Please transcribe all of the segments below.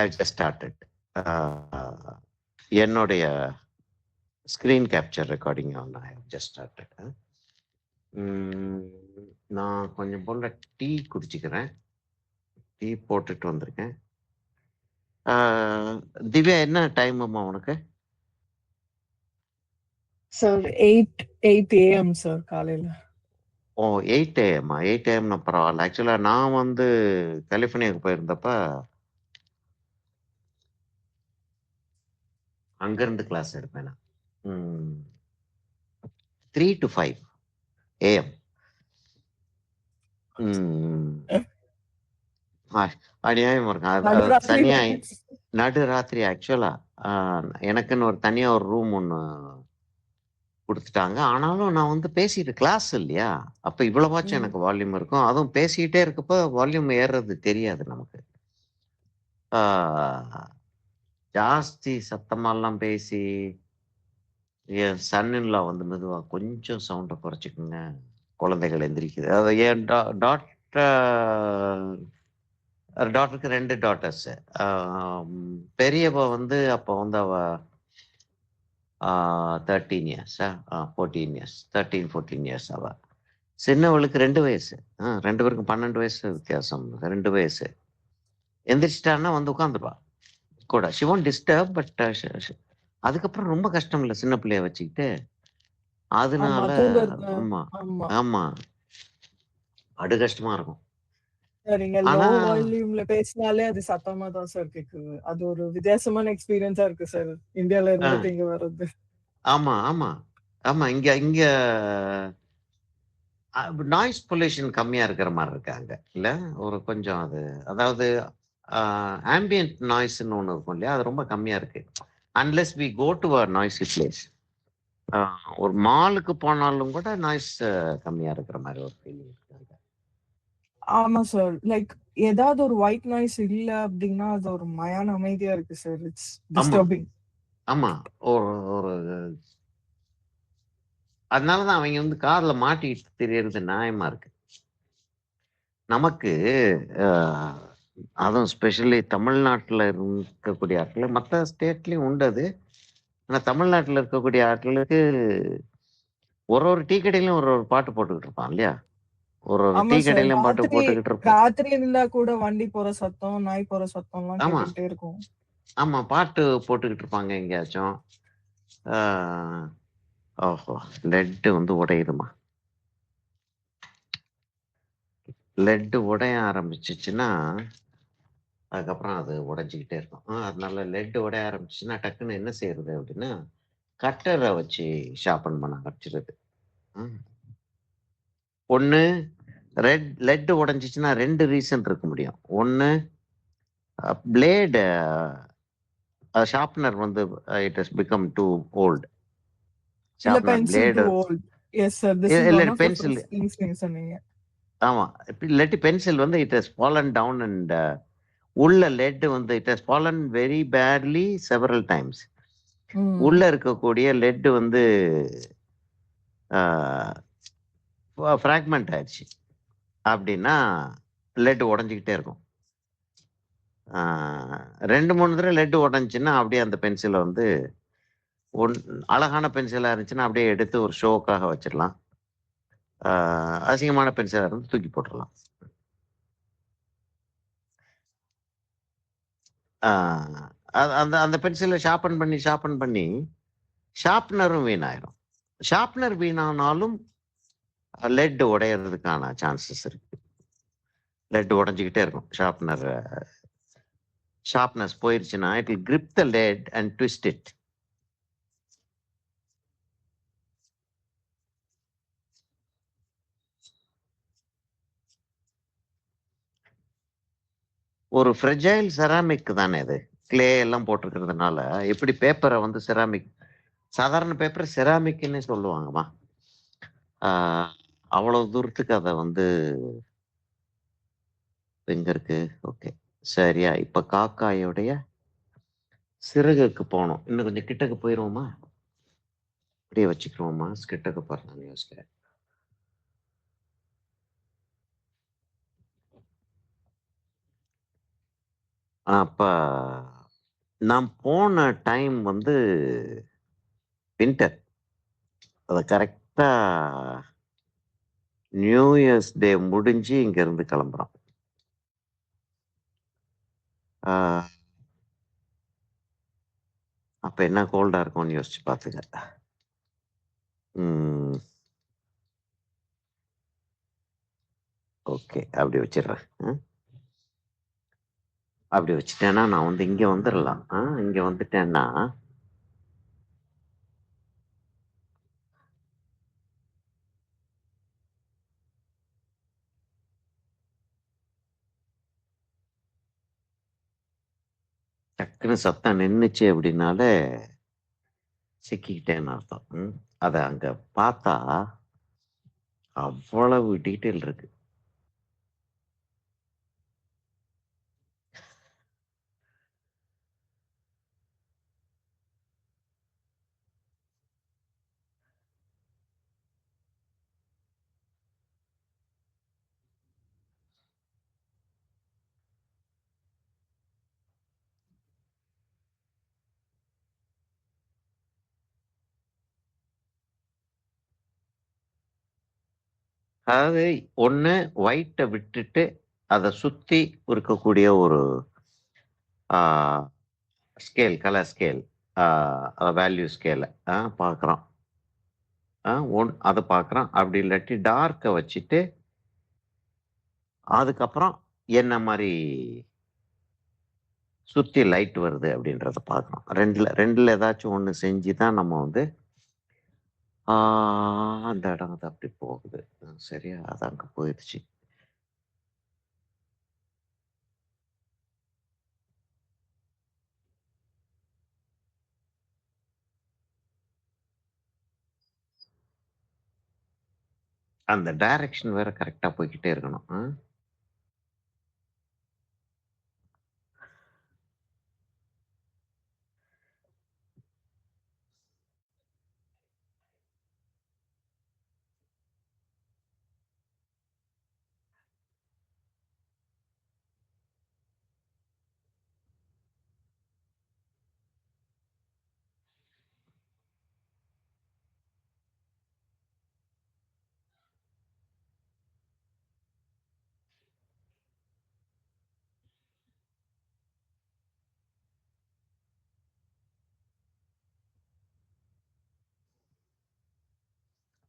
ஐ just started. என்னுடைய screen capture recording on I just started. நான் கொஞ்சம் போல டீ குடிச்சிக்கிறேன். டீ போட்டுட்டு வந்திருக்கேன். திவ்யா, என்ன டைம் அம்மா உனக்கு? சார் 8 AM சார் காலையில. ஓ, 8 AM. 8 AM பரவாயில்ல. ஆக்சுவலாக நான் வந்து கலிஃபோர்னியாவுக்கு போயிருந்தப்ப அங்கேருந்து கிளாஸ் எடுப்பேன் நான். 3 to 5 AM. அநியாயம் இருக்கும். அது தனியா நடு ராத்திரி. ஆக்சுவலா எனக்குன்னு ஒரு தனியா ஒரு ரூம் ஒன்று கொடுத்துட்டாங்க. ஆனாலும் நான் வந்து பேசிட்டு கிளாஸ் இல்லையா, அப்ப இவ்வளவாச்சும் எனக்கு வால்யூம் இருக்கும். அதுவும் பேசிக்கிட்டே இருக்கப்ப வால்யூம் ஏறுறது தெரியாது நமக்கு. ஜாஸ்தி சத்தமாலாம் பேசி என் சன்னின்லா வந்து மெதுவா கொஞ்சம் சவுண்டை குறைச்சிக்குங்க, குழந்தைகள் எந்திரிக்குது. அது என் டாட்டருக்கு 2 டாட்டர்ஸ். பெரியவ வந்து அப்போ வந்து அவ 13 இயர்ஸா 14 இயர்ஸ் 13 14 இயர்ஸ் அவ. சின்னவளுக்கு 2 வயசு. 2 பேருக்கும் 12 வயசு வித்தியாசம். 2 வயசு. எந்திரிச்சிட்டான்னா வந்து உட்காந்துருவா கூட. She won't disturb. பட் அதுக்கப்புறம் ரொம்ப கஷ்டம் இல்லை சின்ன பிள்ளைய வச்சுக்கிட்டு. அதனால ஆமா ஆமா அடு கஷ்டமா இருக்கும். நீங்க லோ வால்யூம்ல பேசினாலே அது சத்தமா தான் சார் கேக்குது. அது ஒரு வித்தியாசமான எக்ஸ்பீரியன்ஸா இருக்கு சார், இந்தியால இருந்து இங்க வர்றது. ஆமா ஆமா ஆமா இங்க இங்க நாய்ஸ் பொல்யூஷன் கம்மியா இருக்கிற மாதிரி இருக்காங்க இல்ல, ஒரு கொஞ்சம். அது அதாவது ஆம்பியன்ட் நாய்ஸ்ன்னு ஒன்று இருக்கும் இல்லையா, அது ரொம்ப கம்மியா இருக்கு. Unless we go to a noisy place. ஒரு மாலுக்கு போனாலும் கூட நாய்ஸ் கம்மியா இருக்கிற மாதிரி ஒரு ஃபீலிங் இருக்காங்க. ஆமா சார், லைக் ஏதாவது ஒரு ஒயிட் நாய்ஸ் இல்ல அப்படின்னா அது ஒரு மயான அமைதியா இருக்கு சார். It's disturbing. ஆமா ஒரு அதனாலதான் அவங்க வந்து கார்ல மாட்டிட்டு தெரியறது நியாயமா இருக்கு. நமக்கு அதுவும் ஸ்பெஷலி தமிழ்நாட்டில் இருக்கக்கூடிய ஆட்கள், மற்ற ஸ்டேட்லயும் உண்டு அது. ஆனா தமிழ்நாட்டில் இருக்கக்கூடிய ஆட்களுக்கு ஒரு டீ கடையிலும் ஒரு பாட்டு போட்டுக்கிட்டு இருப்பான் இல்லையா, ஒரு டீ கடையிலும் பாட்டு போட்டுக்கிட்டு இருப்பான். ராத்திரி இருந்தா கூட வண்டி போற சத்தம், நாய் போற சத்தம் எல்லாம் கேட்டுக்கிட்டே இருக்கும். ஆமா, பாட்டு போட்டுக்கிட்டு இருப்பாங்க எங்கேயாச்சும். ஓஹோ, லெட்டு வந்து உடையுதுமா. லெட்டு உடைய ஆரம்பிச்சிச்சுன்னா அதுக்கப்புறம் அது உடைஞ்சிக்கிட்டே இருக்கும். அதனால லெட்டு உடைய ஆரம்பிச்சுன்னா டக்குன்னு என்ன செய்யறது அப்படின்னா, கட்டரை வச்சு ஷார்பன் பண்ண ஆரம்பிச்சிருது. ஒன்று லெட்டு உடைஞ்சிச்சுன்னா 2 ரீசன் இருக்க முடியும். ஒன்று பிளேடு ஷார்ப்னர் வந்து it has become too old. Sharpener blade இல்ல பென்சில். ஆமா, இல்லாட்டி பென்சில் வந்து it has fallen down and உள்ள லெட் வந்து it has fallen very badly several times. உள்ள இருக்கக்கூடிய லெட் வந்து ஃப்ராக்மெண்ட் ஆயிடுச்சு அப்படின்னா லெட் உடஞ்சிக்கிட்டே இருக்கும். 2-3 தடவை லெட் உடஞ்சிச்சுன்னா அப்படியே அந்த பென்சிலை வந்து அழகான பென்சிலாக இருந்துச்சுன்னா அப்படியே எடுத்து ஒரு ஷோக்காக வச்சிடலாம். அசிங்கமான பென்சிலாக இருந்து தூக்கி போட்டுடலாம். அந்த அந்த பென்சிலை ஷார்பன் பண்ணி ஷார்ப்னரும் வீணாயிரும். ஷார்ப்னர் வீணானாலும் லெட் உடையிறதுக்கான சான்சஸ் இருக்கு. லெட் உடஞ்சிக்கிட்டே இருக்கும். ஷார்ப்னஸ் போயிருச்சுன்னா it will grip the lead and twist it. ஒரு ஃப்ரெஜைல் செராமிக் தானே இது, கிளே எல்லாம் போட்டிருக்கிறதுனால. எப்படி பேப்பரை வந்து செராமிக், சாதாரண பேப்பர் செராமிக்னே சொல்லுவாங்கம்மா. அவ்வளவு தூரத்துக்கு அதை வந்து எங்க இருக்கு. ஓகே, சரியா. இப்ப காக்காயோடைய சிறகுக்கு போனோம். இன்னும் கொஞ்சம் கிட்டக்கு போயிருவோமா, அப்படியே வச்சுக்கிறோமா, கிட்டக்கு போறேன் யோசிக்கிறேன். அப்ப நான் போன டைம் வந்து வின்டர். அத கரெக்ட்டா நியூ இயர்ஸ் டே முடிஞ்சு இங்கேருந்து கிளம்புறோம். ஆ அப்ப என்ன கோல்டா இருக்கும்னு யோசிச்சு பார்த்துக்க. ம். ஓகே. அப்படி வச்சிடுறேன். அப்படி வச்சுட்டேன்னா, நான் வந்து இங்க வந்துரலாம். இங்க வந்துட்டேன்னா டக்குன்னு சத்தம் நின்னுச்சு அப்படின்னாலே சிக்கிக்கிட்டேன்னு அர்த்தம். அத அங்க பார்த்தா அவ்வளவு டீட்டெயில் இருக்கு. அதாவது ஒண்ணு ஒயிட்ட விட்டுட்டு அத சுத்தி இருக்கக்கூடிய ஒரு ஆ ஸ்கேல், கலர் ஸ்கேல், வேல்யூ ஸ்கேல பார்க்குறோம். அத பார்க்குறோம். அப்படி இல்லாட்டி டார்க்க வச்சுட்டு, அதுக்கப்புறம் என்ன மாரி சுத்தி லைட் வருது அப்படின்றத பார்க்கணும். 2ல ஏதாச்சும் ஒண்ணு செஞ்சு தான் நம்ம வந்து ஆ அந்த இடம் அது அப்படி போகுது. சரியா? அது அங்க போயிருச்சு. அந்த டைரக்ஷன் வேற கரெக்ட்டா போய்க்கிட்டே இருக்கணும்.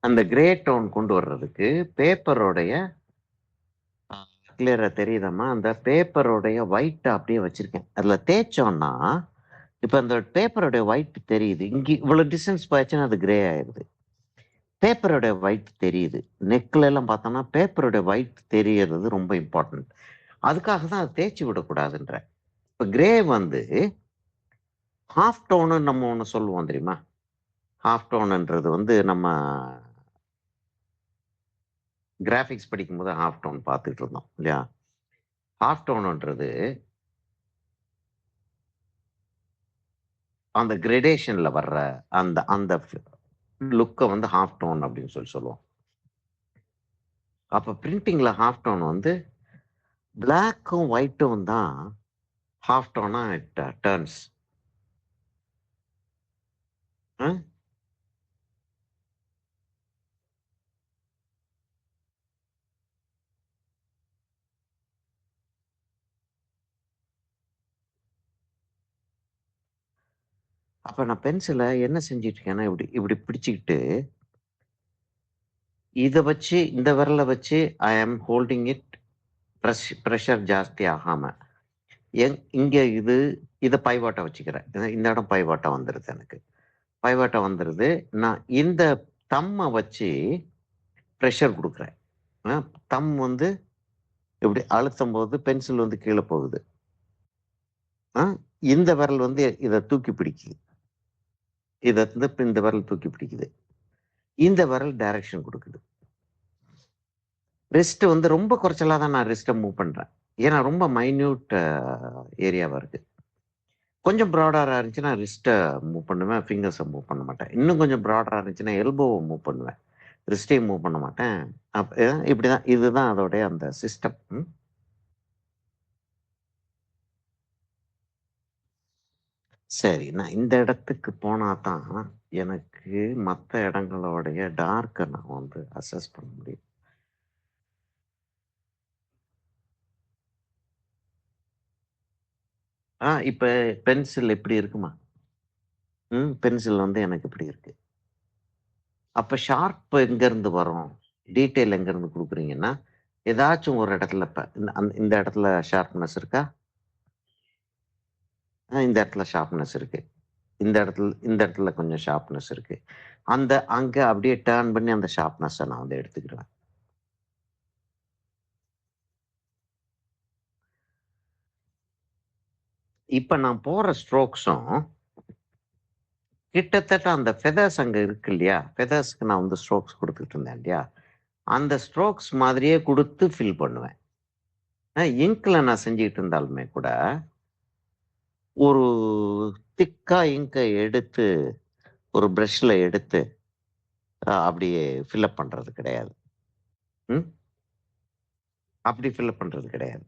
அந்த கிரே டோன் கொண்டு வர்றதுக்கு பேப்பருடைய கிளியரா தெரியுதாம்மா? அந்த பேப்பருடைய ஒயிட்ட அப்படியே வச்சிருக்கேன். அதுல தேய்ச்சோம்னா, இப்ப அந்த பேப்பருடைய ஒயிட் தெரியுது. இங்க இவ்வளவு டிஸ்டன்ஸ் போயாச்சுன்னா அது கிரே ஆயிருது. பேப்பரோட ஒயிட் தெரியுது. நெக்ல எல்லாம் பார்த்தோம்னா, பேப்பரோட ஒயிட் தெரியறது ரொம்ப இம்பார்ட்டன்ட். அதுக்காக தான் அத தேய்ச்சு விடக்கூடாதுன்றேன். இப்ப கிரே வந்து ஹாஃப் டோனுன்னு நம்ம ஒண்ணு சொல்லுவோம் தெரியுமா? ஹாஃப் டோனுன்றது வந்து நம்ம கிராபிக்ஸ் படிக்கும்போது ஹாஃப் டோன் பார்த்துட்டு இருந்தோம் இல்லையா? ஹாஃப் டோனுன்றது அந்த கிரடேஷன்ல வர்ற அந்த அந்த லுக்க வந்து ஹாஃப் டோன் அப்படின்னு சொல்லுவோம். அப்ப பிரிண்டிங்ல ஹாஃப் டோன் வந்து பிளாக்கும் ஒயிட்டும் தான் ஹாஃப் டோனா இட் டர்ன்ஸ். அ அப்ப நான் பென்சில என்ன செஞ்சுட்டு இருக்கேன்னா, இப்படி இப்படி பிடிச்சுக்கிட்டு, இத வச்சு இந்த விரல வச்சு ஐ அம் ஹோல்டிங் இட் பிரஷர் ஜாஸ்தி ஆகாம. இங்க இத பைவாட்டா வச்சுக்கிறேன். இந்த இடம் பைவாட்டா வந்துருது எனக்கு. பைவாட்டா வந்துருது. நான் இந்த தம்ம வச்சு பிரஷர் குடுக்குறேன். அ தம் வந்து இப்படி அழுத்தும்போது பென்சில் வந்து கீழ போகுது. அ இந்த விரல் வந்து இத தூக்கி பிடிக்குது. இத வந்து இந்த விரல் தூக்கி பிடிக்குது. இந்த விரல் டைரக்ஷன் குடுக்குது. ரிஸ்ட் வந்து ரொம்ப குறைச்சலா தான் நான் ரிஸ்ட்ட மூவ் பண்றேன். ஏன்னா ரொம்ப மைன்யூட் ஏரியாவா இருக்கு. கொஞ்சம் ப்ராடரா இருந்துச்சுன்னா ரிஸ்ட்ட மூவ் பண்ணுவேன். ஃபிங்கர்ஸ மூவ் பண்ண மாட்டேன். இன்னும் கொஞ்சம் ப்ராடரா இருந்துச்சுன்னா எல்போவ மூவ் பண்ணுவேன். ரிஸ்ட்டையும் மூவ் பண்ண மாட்டேன். இப்படிதான் இதுதான் அதோடைய அந்த சிஸ்டம். சரி. நான் இந்த இடத்துக்கு போனா தான் எனக்கு மத்த இடங்களோடைய டார்க்க நான் வந்து அசஸ் பண்ண முடியும். இப்ப பென்சில் எப்படி இருக்குமா? பென்சில் வந்து எனக்கு இப்படி இருக்கு. அப்ப ஷார்ப் எங்கேருந்து வரும்? டீட்டெயில் எங்கேருந்து குடுக்குறீங்கன்னா, ஏதாச்சும் ஒரு இடத்துல இப்ப இந்த இடத்துல ஷார்ப்னஸ் இருக்கா? இந்த இடத்துல ஷார்ப்னஸ் இருக்கு. இந்த இடத்துல கொஞ்சம் ஷார்ப்னஸ் இருக்கு. அங்க அப்படியே டர்ன் பண்ணி அந்த ஷார்ப்னஸ்ஸ நான் வந்து எடுத்துக்கிருவேன். இப்ப நான் போடுற ஸ்ட்ரோக்ஸும் கிட்டத்தட்ட அந்த ஃபெதர்ஸ் அங்க இருக்கு இல்லையா? ஃபெதர்ஸ்க்கு நான் வந்து ஸ்ட்ரோக்ஸ் குடுத்துட்டு இருந்தேன் இல்லையா? அந்த ஸ்ட்ரோக்ஸ் மாதிரியே குடுத்து ஃபில் பண்ணுவேன். இங்க்ல நான் செஞ்சுட்டு இருந்தாலுமே கூட, ஒரு திக்கா இங்க எடுத்து, ஒரு பிரஷ்ல எடுத்து, அப்படியே ஃபில் அப் பண்றது கிடையாது. ம். அப்படி ஃபில் அப் பண்றது கிடையாது.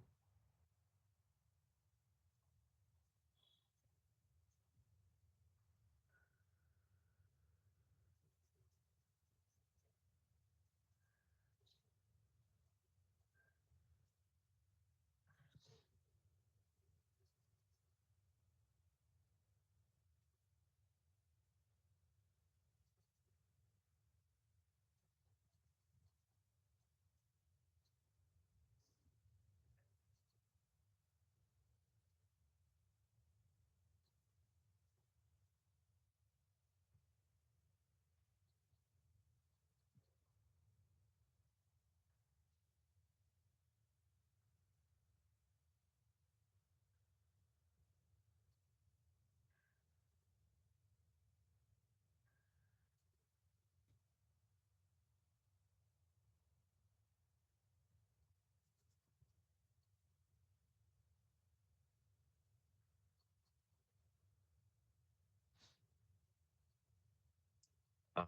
அ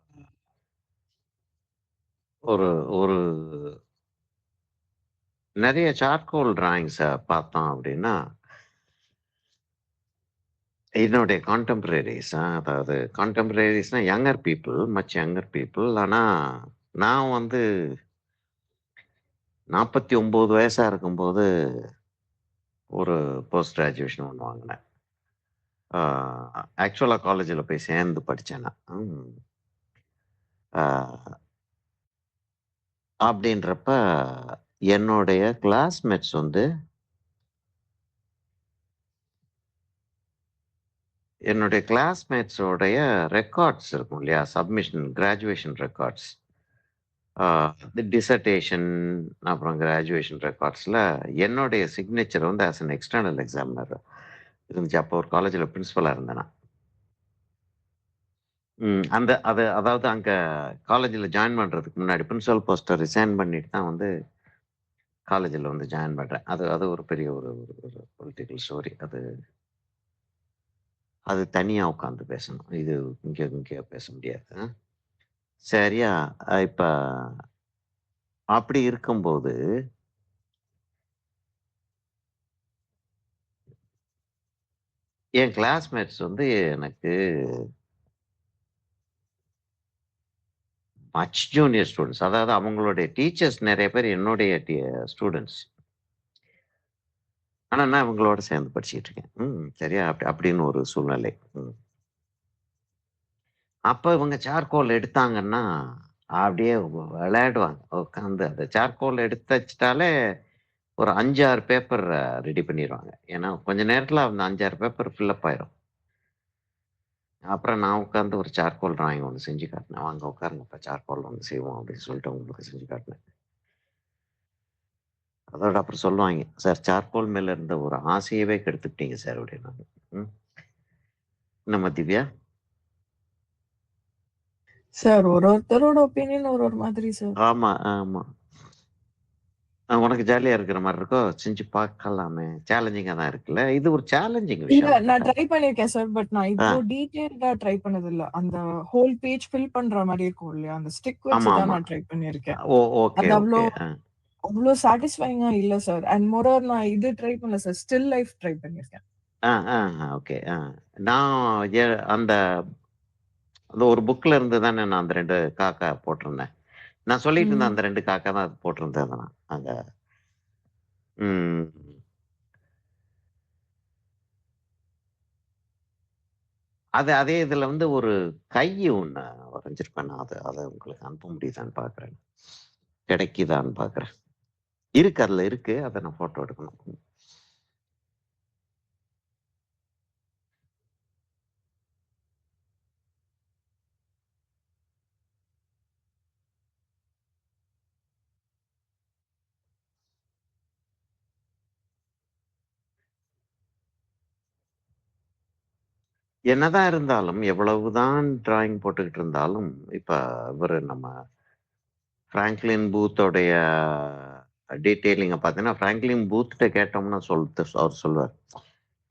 ஒரு ஒரு நெறைய சார்கோல் டிராயிங்ஸ பார்த்தோம் அப்படின்னா, என்னுடைய அதாவது கான்டெம்பரரிஸ்னா younger people, much younger people. ஆனா, நான் வந்து 49 வயசா இருக்கும்போது, ஒரு போஸ்ட் கிராஜுவேஷன் ஒண்ணு வாங்குனேன். ஆ ஆக்சுவலா காலேஜ்ல போய் சேர்ந்து படிச்சேன் நான். ஆ அப்படின்றப்ப, என்னுடைய கிளாஸ்மேட்ஸ் வந்து என்னுடைய கிளாஸ்மேட்ஸோடைய ரெக்கார்ட்ஸ் இருக்கும் இல்லையா? Submission graduation records. ஆ டிசர்டேஷன் அப்புறம் கிராஜுவேஷன் ரெக்கார்ட்ஸ்ல என்னுடைய சிக்னேச்சர் வந்து ஆஸ் அன் எக்ஸ்டர்னல் எக்ஸாமினர் இருந்துச்சு. அப்போ ஒரு காலேஜ்ல பிரின்சிபலா இருந்தேன் நான். அதாவது அங்க காலேஜ்ல ஜாயின் பண்றதுக்கு முன்னாடி பிரின்சிபல் போஸ்ட்ட ரிசைன் பண்ணிட்டு தான் வந்து காலேஜ்ல வந்து ஜாயின் பண்றேன். அது அது ஒரு பெரிய ஒரு ஒரு ஒரு பொலிட்டிக்கல் ஸ்டோரி. அது அது தனியா உட்காந்து பேசணும். இது இங்க பேச முடியாது. சரியா, இப்ப அப்படி இருக்கும்போது, என் கிளாஸ்மேட்ஸ் வந்து எனக்கு மச் ஜூனியர் ஸ்டூடண்ட்ஸ். அதாவது அவங்களுடைய டீச்சர்ஸ் நெறைய பேர் என்னுடைய ஸ்டூடண்ட்ஸ். ஆனா நான் இவங்களோட சேர்ந்து படிச்சுட்டு இருக்கேன். சரியா, அப்படின்னு ஒரு சூழ்நிலை. அப்ப இவங்க சார்கோல் எடுத்தாங்கன்னா, அப்படியே விளையாடுவாங்க. உட்காந்து அந்த சார்கோல் எடுத்து வச்சுட்டாலே, ஒரு 5, 6 பேப்பர் ரெடி பண்ணிருவாங்க. ஏன்னா, கொஞ்ச நேரத்துல அந்த 5, 6 பேப்பர் ஃபில் அப் ஆயிரும். அப்புறம் நான் உட்கார்ந்து ஒரு சார்கோல் டிராயிங் ஒண்ணு செஞ்சு காட்டினேன். "வாங்க உட்காருங்கப்பா, சார்கோல் ஒண்ணு செய்வோம்" அப்படின்னு சொல்லிட்டு அவங்களுக்கு செஞ்சு காட்டினேன். அதோட அப்புறம் சொல்லுவாய்ங்க, "சார் சார்கோல் மேல இருந்த ஒரு ஆசையவே கெடுத்துட்டீங்க சார்" அப்படின்னாங்க. ம். என்னம்மா திவ்யா? சார் ஒருத்தரோட ஒப்பீனியன் ஒரு மாதிரி சார். ஆமா, ஆமா. உனக்கு ஜாலியா இருக்கிற மாரி இருக்கோ? செஞ்சு பார்க்கலாமே! சேலஞ்சிங்கா தான் இருக்குல்ல. இது ஒரு சேலஞ்சிங் இல்ல விஷயம் நான் தானடா. ட்ரை பண்ணியிருக்கேன் சார். பட் நான் ஆ. இவ்ளோ டீட்டெயில்டா ட்ரை பண்ணதில்ல. அந்த ஹோல் பேஜ் ஃபில் பண்ற மாரி இருக்கும் இல்லையா? அந்த ஸ்டிக் ஆமா, வச்சு தான் ஆமா. நான் ட்ரை பண்ணியிருக்கேன். ஓகே, அது ஓகே. அவ்ளோ சாட்டிஸ்ஃபையிங்கா இல்ல சார். அண்ட் மோரோவர் நான் இது ட்ரை பண்ணல சார். ஸ்டில் லைஃப் ட்ரை பண்ணியிருக்கேன். ஓகே. நான் அந்த அந்த ஒரு புக்ல இருந்து தானே நான் அந்த 2 காக்கா போட்டிருந்தேன். நான் சொல்லிட்டு இருந்தேன் ம். அந்த 2 காக்கா தான் போட்டிருந்தேன் நான். அங்க ம். அதே இதுல வந்து ஒரு கை ஒண்ணு வரைஞ்சிருப்பேன் நான். அத உங்களுக்கு அனுப்ப முடியுதான்னு பார்க்குறேன். கிடைக்குதான்னு பார்க்குறேன். இருக்கு அதுல இருக்கு. அத நான் ஃபோட்டோ எடுக்கணும். என்னதான் இருந்தாலும், எவ்வளவுதான் டிராயிங் போட்டுக்கிட்டு இருந்தாலும், இப்ப இவரு நம்ம ஃப்ராங்க்லின் பூத்தோடைய டீட்டெயிலிங்க பார்த்தீங்கன்னா, ஃப்ராங்க்லின் பூத்ட்ட கேட்டோம்னா அவர் சொல்லுவார்.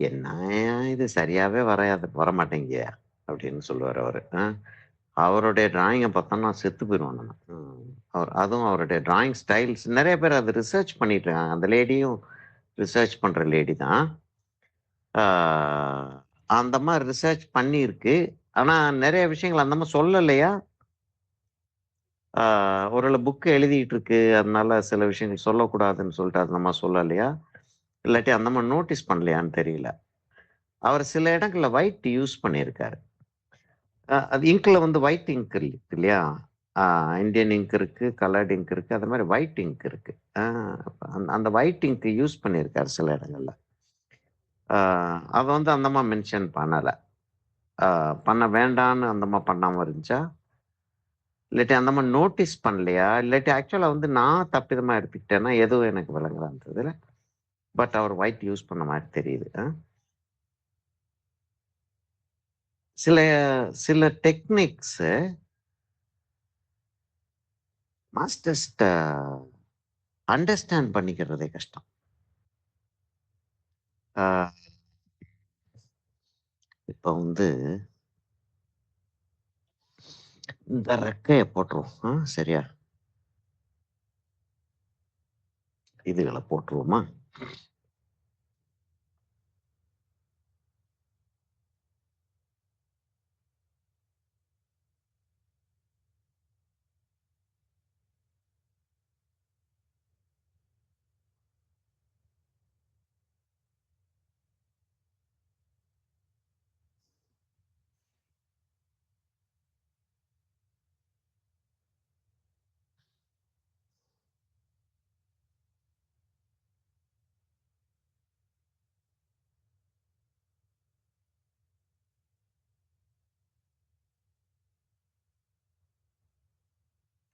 "என்னய்யா இது சரியாவே வரமாட்டேங்குதே" அப்படின்னு சொல்லுவாரு அவரு. அவருடைய டிராயிங்க பார்த்தோம்னா செத்து போயிருவேன் நானு. அதுவும் அவருடைய டிராயிங் ஸ்டைல்ஸ் நெறைய பேர் அத ரிசர்ச் பண்ணிட்டு இருக்காங்க. அந்த லேடியும் ரிசர்ச் பண்ற லேடி தான். ஆ அந்த மாரி ரிசர்ச் பண்ணியிருக்கு. ஆனா நெறைய விஷயங்கள் அந்த அம்மா சொல்லலையா? ஆ ஒருவேள புக் எழுதிட்டு இருக்கு. அதனால சில விஷயங்கள் சொல்லக்கூடாதுன்னு சொல்லிட்டு அந்த அம்மா சொல்லலையா? இல்லாட்டி அந்த அம்மா நோட்டீஸ் பண்ணலையான்னு தெரியல. அவர் சில இடங்கள்ல ஒயிட் யூஸ் பண்ணியிருக்காரு. அது இங்க்ல வந்து ஒயிட் இங்க் இருக்கு இல்லையா? ஆ இந்தியன் இங்க் இருக்கு, கலர்ட் இங்க் இருக்கு. அது மாரி ஒயிட் இங்க் இருக்கு. ஆ அந்த ஒயிட் இங்க் யூஸ் பண்ணியிருக்காரு சில இடங்கள்ல. ஆ அத வந்து அந்த அம்மா மென்ஷன் பண்ணல. ஆ பண்ண வேண்டான்னு அந்த அம்மா பண்ணாம இருந்துச்சா? இல்லாட்டி அந்த அம்மா நோட்டீஸ் பண்ணலையா? இல்லாட்டி ஆக்சுவலா வந்து நான் தப்பிதமா எடுத்துக்கிட்டேன்னா, எதுவும் எனக்கு விளங்கல அந்த இதுல. பட் அவர் ஒயிட் யூஸ் பண்ண மாரி தெரியுது. சில சில டெக்னிக்ஸு மாஸ்டர்ஸ்ட்ட அண்டர்ஸ்டாண்ட் பண்ணிக்கிறதே கஷ்டம். ஆ இப்ப வந்து இந்த ரெக்கைய போட்டுருவோம். சரியா? இதுகள போட்டுருவோமா?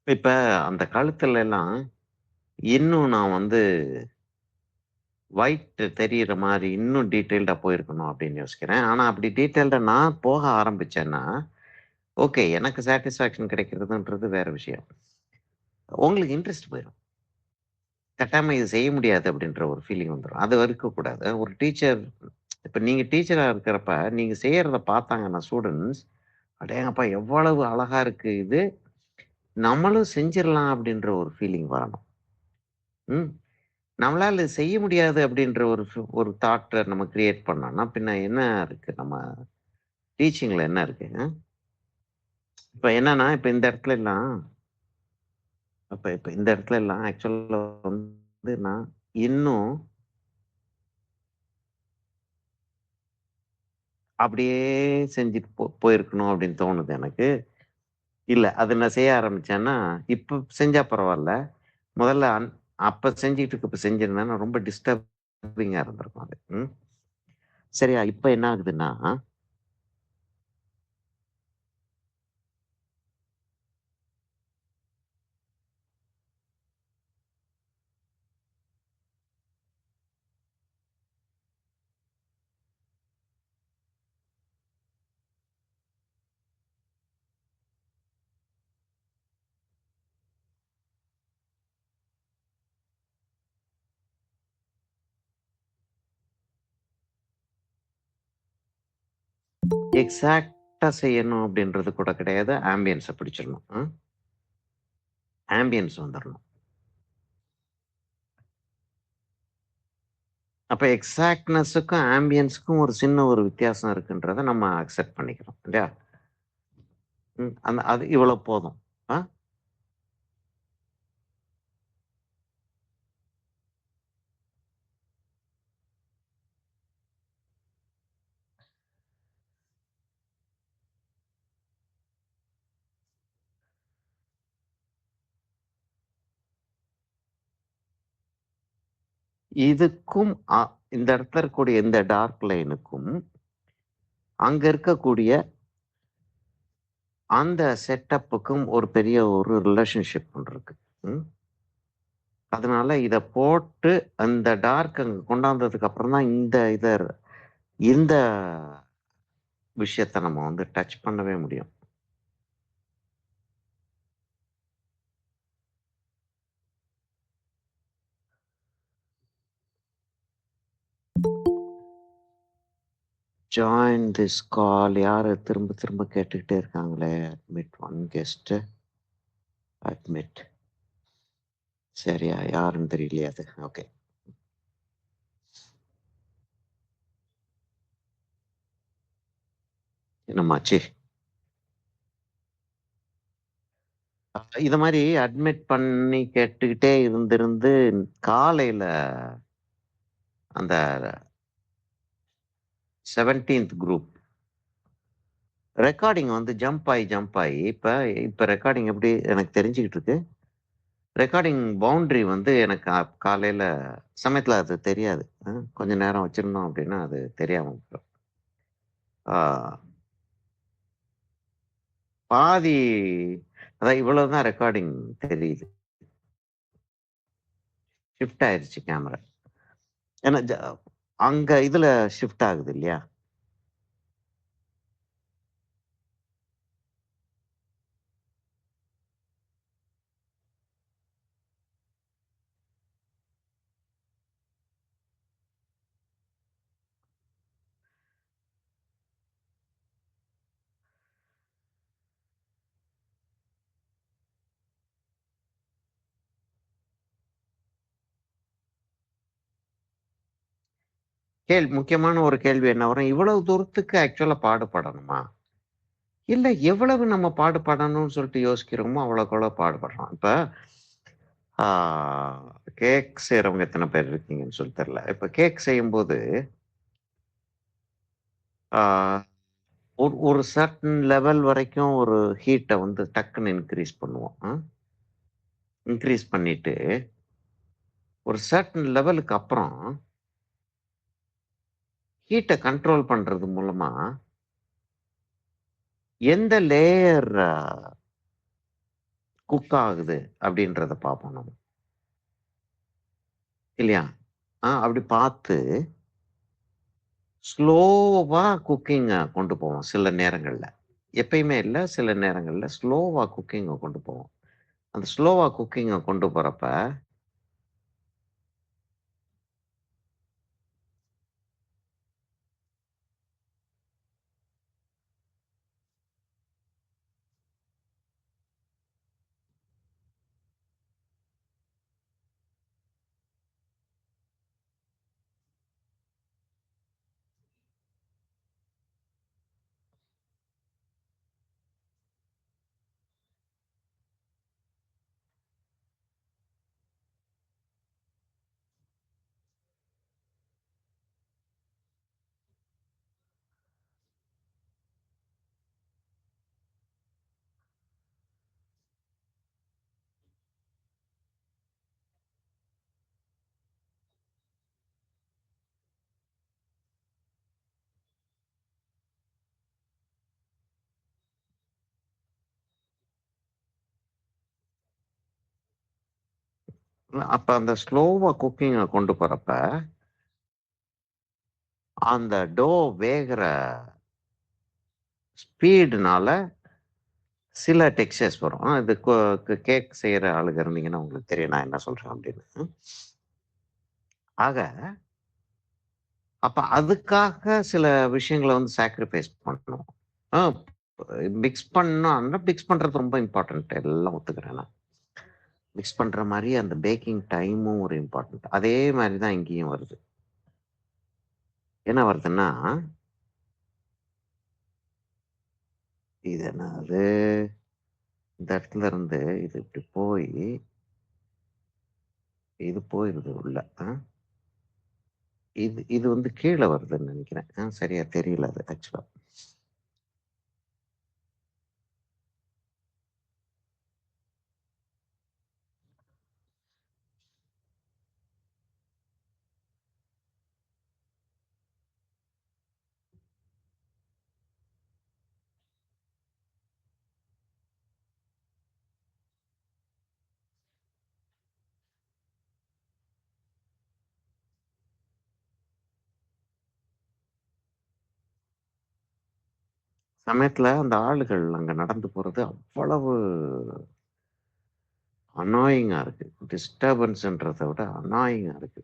இப்ப அந்த கழுத்துல எல்லாம் இன்னும் நான் வந்து ஒயிட் தெரியிற மாரி இன்னும் டீட்டெயில்டா போயிருக்கணும் அப்படின்னு யோசிக்கிறேன். ஆனா அப்படி டீட்டெயில்டா நான் போக ஆரம்பிச்சேன்னா, ஓகே எனக்கு சாட்டிஸ்ஃபேக்ஷன் கிடைக்கிறதுன்றது வேற விஷயம். உங்களுக்கு இன்ட்ரெஸ்ட் போயிரும். கட்டாயமா இது செய்ய முடியாது அப்படின்ற ஒரு ஃபீலிங் வந்துரும். அது இருக்கக்கூடாது. ஒரு டீச்சர் இப்ப நீங்க டீச்சரா இருக்கிறப்ப, நீங்க செய்யறத பார்த்தாங்கன்னா ஸ்டூடண்ட்ஸ், "அடேங்கப்பா! எவ்வளவு அழகா இருக்கு இது. நம்மளும் செஞ்சிரலாம்." அப்படின்ற ஒரு ஃபீலிங் வரணும். ம். நம்மளால இது செய்ய முடியாது அப்படின்ற ஒரு தாட்ட நம்ம கிரியேட் பண்ணோம்னா, பின்ன என்ன இருக்கு? நம்ம டீச்சிங்ல என்ன இருக்கு? இப்ப என்னன்னா, இப்ப இந்த இடத்துல எல்லாம் இப்ப இந்த இடத்துல எல்லாம் ஆக்சுவலா வந்து நான் இன்னும் அப்படியே செஞ்சுட்டு போயிருக்கணும் அப்படின்னு தோணுது எனக்கு. இல்ல. அது நான் செய்ய ஆரம்பிச்சேன்னா, இப்ப செஞ்சா பரவால்ல. முதல்ல அப்ப செஞ்சுட்டு இருக்கப்ப செஞ்சிருந்தேன்னா, ரொம்ப டிஸ்டர்பிங்கா இருந்திருக்கும் அது. சரியா, இப்ப என்ன ஆகுதுன்னா, எக்ஸாக்ட்டா செய்யணும் அப்படின்றது கூட கிடையாது. ஆம்பியன்ஸ பிடிச்சிரணும். ஆம்பியன்ஸ் வந்துரணும். அப்ப எக்ஸாக்ட்னஸுக்கும் ஆம்பியன்ஸுக்கும் ஒரு சின்ன ஒரு வித்தியாசம் இருக்குன்றத நம்ம அக்செப்ட் பண்ணிக்கிறோம் இல்லையா? அந்த அது இவ்வளவு போதும். ஆ இதுக்கும் இந்த இடத்துல இருக்கக்கூடிய இந்த டார்க் லைனுக்கும் அங்க இருக்கக்கூடிய அந்த செட்டப்புக்கும் ஒரு பெரிய ஒரு ரிலேஷன்ஷிப் ஒன்று இருக்கு. அதனால இத போட்டு அந்த டார்க் அங்க கொண்டாந்ததுக்கு அப்புறம் தான் இந்த விஷயத்த நம்ம வந்து டச் பண்ணவே முடியும். ஜாயின் திஸ் கால் யாரு திரும்ப திரும்ப கேட்டுக்கிட்டே இருக்காங்களே. Admit one guest. அட்மிட். சரியா யாருன்னு தெரியலையா அது? ஓகே. என்னமாச்சு? இத மாதிரி அட்மிட் பண்ணி கேட்டுக்கிட்டே இருந்திருந்து காலையில அந்த 17th குரூப் ரெக்கார்டிங் வந்து ஜம்ப் ஆகி இப்ப ரெக்கார்டிங் எப்படி எனக்கு தெரிஞ்சுக்கிட்டு இருக்கு. ரெக்கார்டிங் பவுண்டரி வந்து எனக்கு காலையில சமயத்துல அது தெரியாது. கொஞ்ச நேரம் வச்சிருந்தோம் அப்படின்னா அது தெரியாம போயிடும். பாதி அதான் இவ்வளவுதான் ரெக்கார்டிங் தெரியுது. ஷிஃப்ட் ஆயிருச்சு கேமரா. ஏன்னா அங்க இதுல ஷிஃப்ட் ஆகுது இல்லையா? முக்கியமான ஒரு கேள்வி என்ன வரும்? இவ்வளவு தூரத்துக்கு ஆக்சுவலா பாடுபடணுமா? இல்ல எவ்வளவு நம்ம பாடுபடணும்னு சொல்லிட்டு யோசிக்கிறோமோ அவ்வளவுக்கு அவ்வளவு பாடுபடுறோம். இப்ப கேக் செய்யறவங்க எத்தனை பேர் இருக்கீங்கன்னு சொல்லி தெரியல. இப்ப கேக் செய்யும்போது ஒரு சர்டன் லெவல் வரைக்கும் ஒரு ஹீட்டை வந்து டக்குன்னு இன்க்ரீஸ் பண்ணுவோம். இன்க்ரீஸ் பண்ணிட்டு ஒரு சர்டன் லெவலுக்கு அப்புறம் ஹீட்டை கண்ட்ரோல் பண்றது மூலமா எந்த லேயர் குக் ஆகுது அப்படின்றத பார்ப்போம் நம்ம இல்லையா? அப்படி பார்த்து ஸ்லோவா குக்கிங்க கொண்டு போவோம் சில நேரங்கள்ல. எப்பயுமே இல்ல, சில நேரங்கள்ல ஸ்லோவா குக்கிங்க கொண்டு போவோம். அந்த ஸ்லோவா குக்கிங்க கொண்டு போறப்ப அப்ப அந்த ஸ்லோவா குக்கிங்க கொண்டு போறப்ப அந்த டோ வேகிற ஸ்பீடுனால சில டெக்ஸ்சர்ஸ் வரும். இது கேக் செய்யற ஆளுங்க இருந்தீங்கன்னா உங்களுக்கு தெரியும் நான் என்ன சொல்றேன் அப்படின்னு. ஆக அப்ப அதுக்காக சில விஷயங்களை வந்து சாக்ரிஃபைஸ் பண்ணணும். மிக்ஸ் பண்ணணும். மிக்ஸ் பண்றது ரொம்ப இம்பார்ட்டன்ட். எல்லாம் ஒத்துக்கிறேன் நான். மிக்ஸ் பண்ற மாதிரி அந்த பேக்கிங் டைமும் ஒரு இம்பார்ட்டன்ட். அதே மாதிரி தான் இங்கேயும் வருது. என்ன வருதுன்னா, இது என்னது, இந்த இடத்துல இருந்து இது இப்படி போய் இது போயிருது உள்ள. இது இது வந்து கீழே வருதுன்னு நினைக்கிறேன். சரியா தெரியல அது ஆக்சுவலா. சமயத்துல அந்த ஆளுகள் அங்க நடந்து போறது அவ்வளவு அனாயிங்கா இருக்கு. டிஸ்டர்பன்ஸ்ன்றதை விட அனாயிங்கா இருக்கு.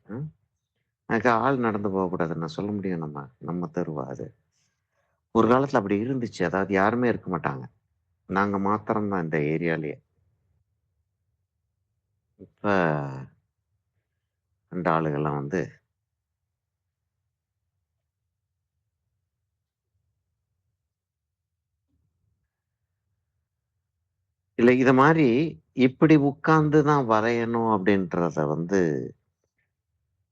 எனக்கு ஆள் நடந்து போகக்கூடாதுன்னு நான் சொல்ல முடியும். நம்ம தெருவா அது. ஒரு காலத்துல அப்படி இருந்துச்சு. அதாவது யாருமே இருக்க மாட்டாங்க. நாங்க மாத்திரம்தான் இந்த ஏரியாலயே. இப்ப அந்த ஆளுகள்லாம் வந்து இல்ல இத மாதிரி இப்படி உட்கார்ந்து தான் வரையணும் அப்படின்றத வந்து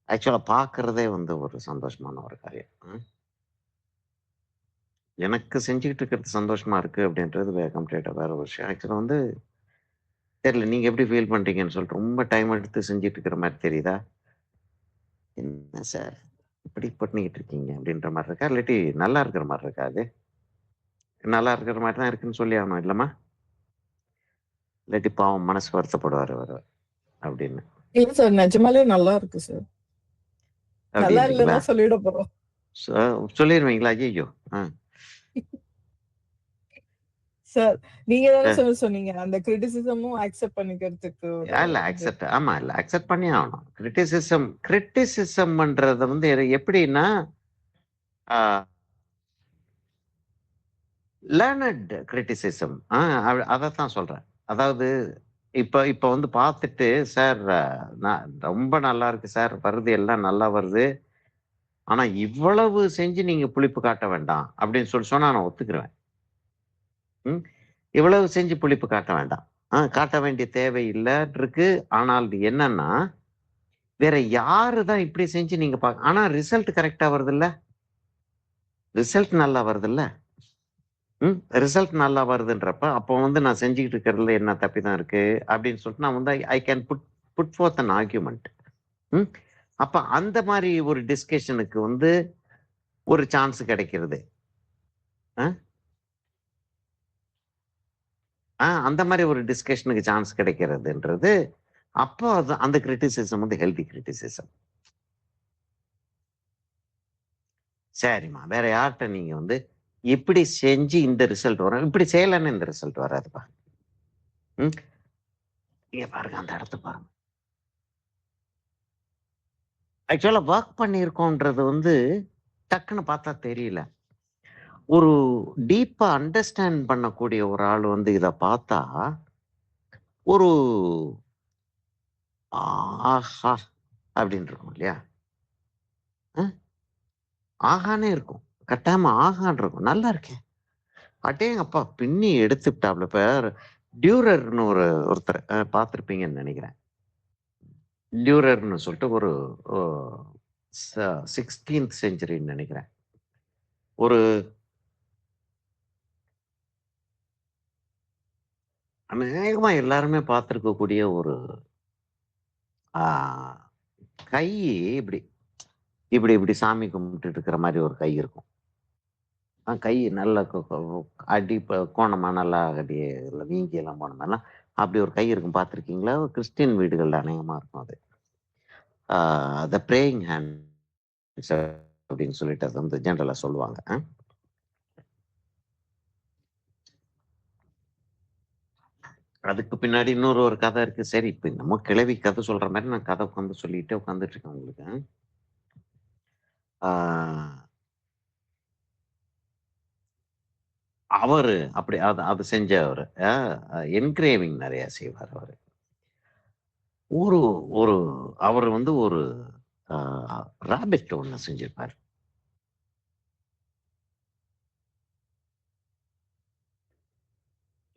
ஆக்சுவலா பார்க்கறதே வந்து ஒரு சந்தோஷமான ஒரு காரியம். எனக்கு செஞ்சுக்கிட்டு இருக்கிறது சந்தோஷமா இருக்கு அப்படின்றது கம்ப்ளீட்டா வேற ஒரு விஷயம். ஆக்சுவலா வந்து தெரியல நீங்க எப்படி ஃபீல் பண்றீங்கன்னு சொல்லிட்டு ரொம்ப டைம் எடுத்து செஞ்சுட்டு இருக்கிற மாதிரி தெரியுதா? என்ன சார் இப்படி பண்ணிக்கிட்டு இருக்கீங்க அப்படின்ற மாதிரி இருக்கா? இல்லாட்டி நல்லா இருக்கிற மாதிரி இருக்கா அது? நல்லா இருக்கிற மாதிரி தான் இருக்குன்னு சொல்லி ஆகணும் இல்லம்மா? இல்லாட்டி பாவம் மனசு வருத்தப்படுவாரு அவரு அப்படின்னு. இல்ல சார், நிஜமாலே நல்லா இருக்கு சார். நல்லா அப்படின்றீங்களா? இல்லைன்னா சொல்லிட போறோம். சொல்லிடுவீங்களா? ஐயோ. சார், நீங்க தானே சொன்னீங்க அந்த கிரிட்டிசிசமும் அக்செப்ட் பண்ணிக்கிறதுக்கு ஒரு இல்ல இது. அக்செப்ட் ஆமா இல்ல அக்செப்ட் பண்ணி ஆகணும். கிரிட்டிசிசம்ன்றது வந்து எப்படின்னா லேர்னட் கிரிட்டிசிசம். அதைத்தான் சொல்றேன். அதாவது இப்ப இப்ப வந்து பார்த்துட்டு சார் நான் ரொம்ப நல்லா இருக்கு சார், வருது எல்லாம் நல்லா வருது. ஆனா இவ்வளவு செஞ்சு நீங்க புளிப்பு காட்ட வேண்டாம் அப்படின்னு சொல்லி சொன்னா நான் ஒத்துக்குருவேன். இவ்வளவு செஞ்சு புளிப்பு காட்ட வேண்டாம். காட்ட வேண்டிய தேவை இருக்கு. ஆனால் இது என்னன்னா வேற யாரு தான் இப்படி செஞ்சு நீங்க ஆனா ரிசல்ட் கரெக்டா வருதுல்ல? ரிசல்ட் நல்லா வருதுல்ல? ரிசல்ட் நல்லா வருதுன்றப்ப, அப்போ வந்து நான் செஞ்சுகிட்டு இருக்கிறதுல என்ன தப்பிதான் இருக்கு? அப்படின்னு சொல்லிட்டு நான் வந்து I can put forth an argument. ம். அப்ப அந்த மாரி ஒரு டிஸ்கஷனுக்கு வந்து ஒரு சான்ஸ் கிடைக்கிறது. அ, அந்த மாரி ஒரு டிஸ்கஷனுக்கு சான்ஸ் கிடைக்கிறதுன்றது, அப்போ அது அந்த கிரிட்டிசிசம் வந்து ஹெல்தி கிரிட்டிசிசம். சரிம்மா, வேற யார்ட்ட நீங்க வந்து இப்படி செஞ்சு இந்த ரிசல்ட் வரும். இப்படி செய்யலன்னா இந்த ரிசல்ட் வராதுப்பா. ம். இங்க பாருங்க அந்த இடத்த பாருங்க. ஆக்சுவலா வொர்க் பண்ணியிருக்கோன்றது வந்து டக்குன்னு பார்த்தா தெரியல. ஒரு டீப்பா அண்டர்ஸ்டாண்ட் பண்ணக்கூடிய ஒரு ஆள் வந்து இத பார்த்தா, ஒரு ஆஹா! அப்படின்னு இருக்கும் இல்லையா? அ ஆஹான்னே இருக்கும். கட்டாயமா ஆஹான்னு இருக்கும். நல்லா இருக்கே! அடேங்கப்பா! பின்னி எடுத்துட்டாப்ல. இப்ப டியூரர்ன்னு ஒருத்தர் பார்த்திருப்பீங்கன்னு நெனைக்கிறேன். டியூரர்ன்னு சொல்லிட்டு ஒரு ஒ ச 16த் செஞ்சுரின்னு நெனைக்கிறேன். ஒரு அநேகமா எல்லாருமே பார்த்திருக்கக்கூடிய ஒரு ஆ கை இப்படி இப்படி இப்படி சாமி கும்பிட்டுட்டு இருக்கிற மாரி ஒரு கை இருக்கும். கை நல்ல அடி கோணமா நல்லா அப்படியே வீங்கி எல்லாம் போன மாரிலாம் அப்படி ஒரு கை இருக்கும் பார்த்துருக்கீங்களா? கிறிஸ்டியன் வீடுகள்ல அநேகமா இருக்கும் அது. த பிரேயிங் ஹேண்ட்ஸ் அப்படின்னு சொல்லிட்டு அது வந்து ஜெனரலா சொல்லுவாங்க. அதுக்கு பின்னாடி இன்னொரு ஒரு கதை இருக்கு. சரி, இப்ப என்னமோ கிழவி கதை சொல்ற மாரி நான் கதை உட்காந்து சொல்லிட்டே உட்காந்துட்டு இருக்கேன் உங்களுக்கு. ஆ அவரு அப்படி அது அது செஞ்சவரு. என்கிரேவிங் நெறைய செய்வாரு அவரு. ஒரு ஒரு அவரு வந்து ஒரு ஆ ராபிட் ஒண்ணு செஞ்சிருப்பாரு.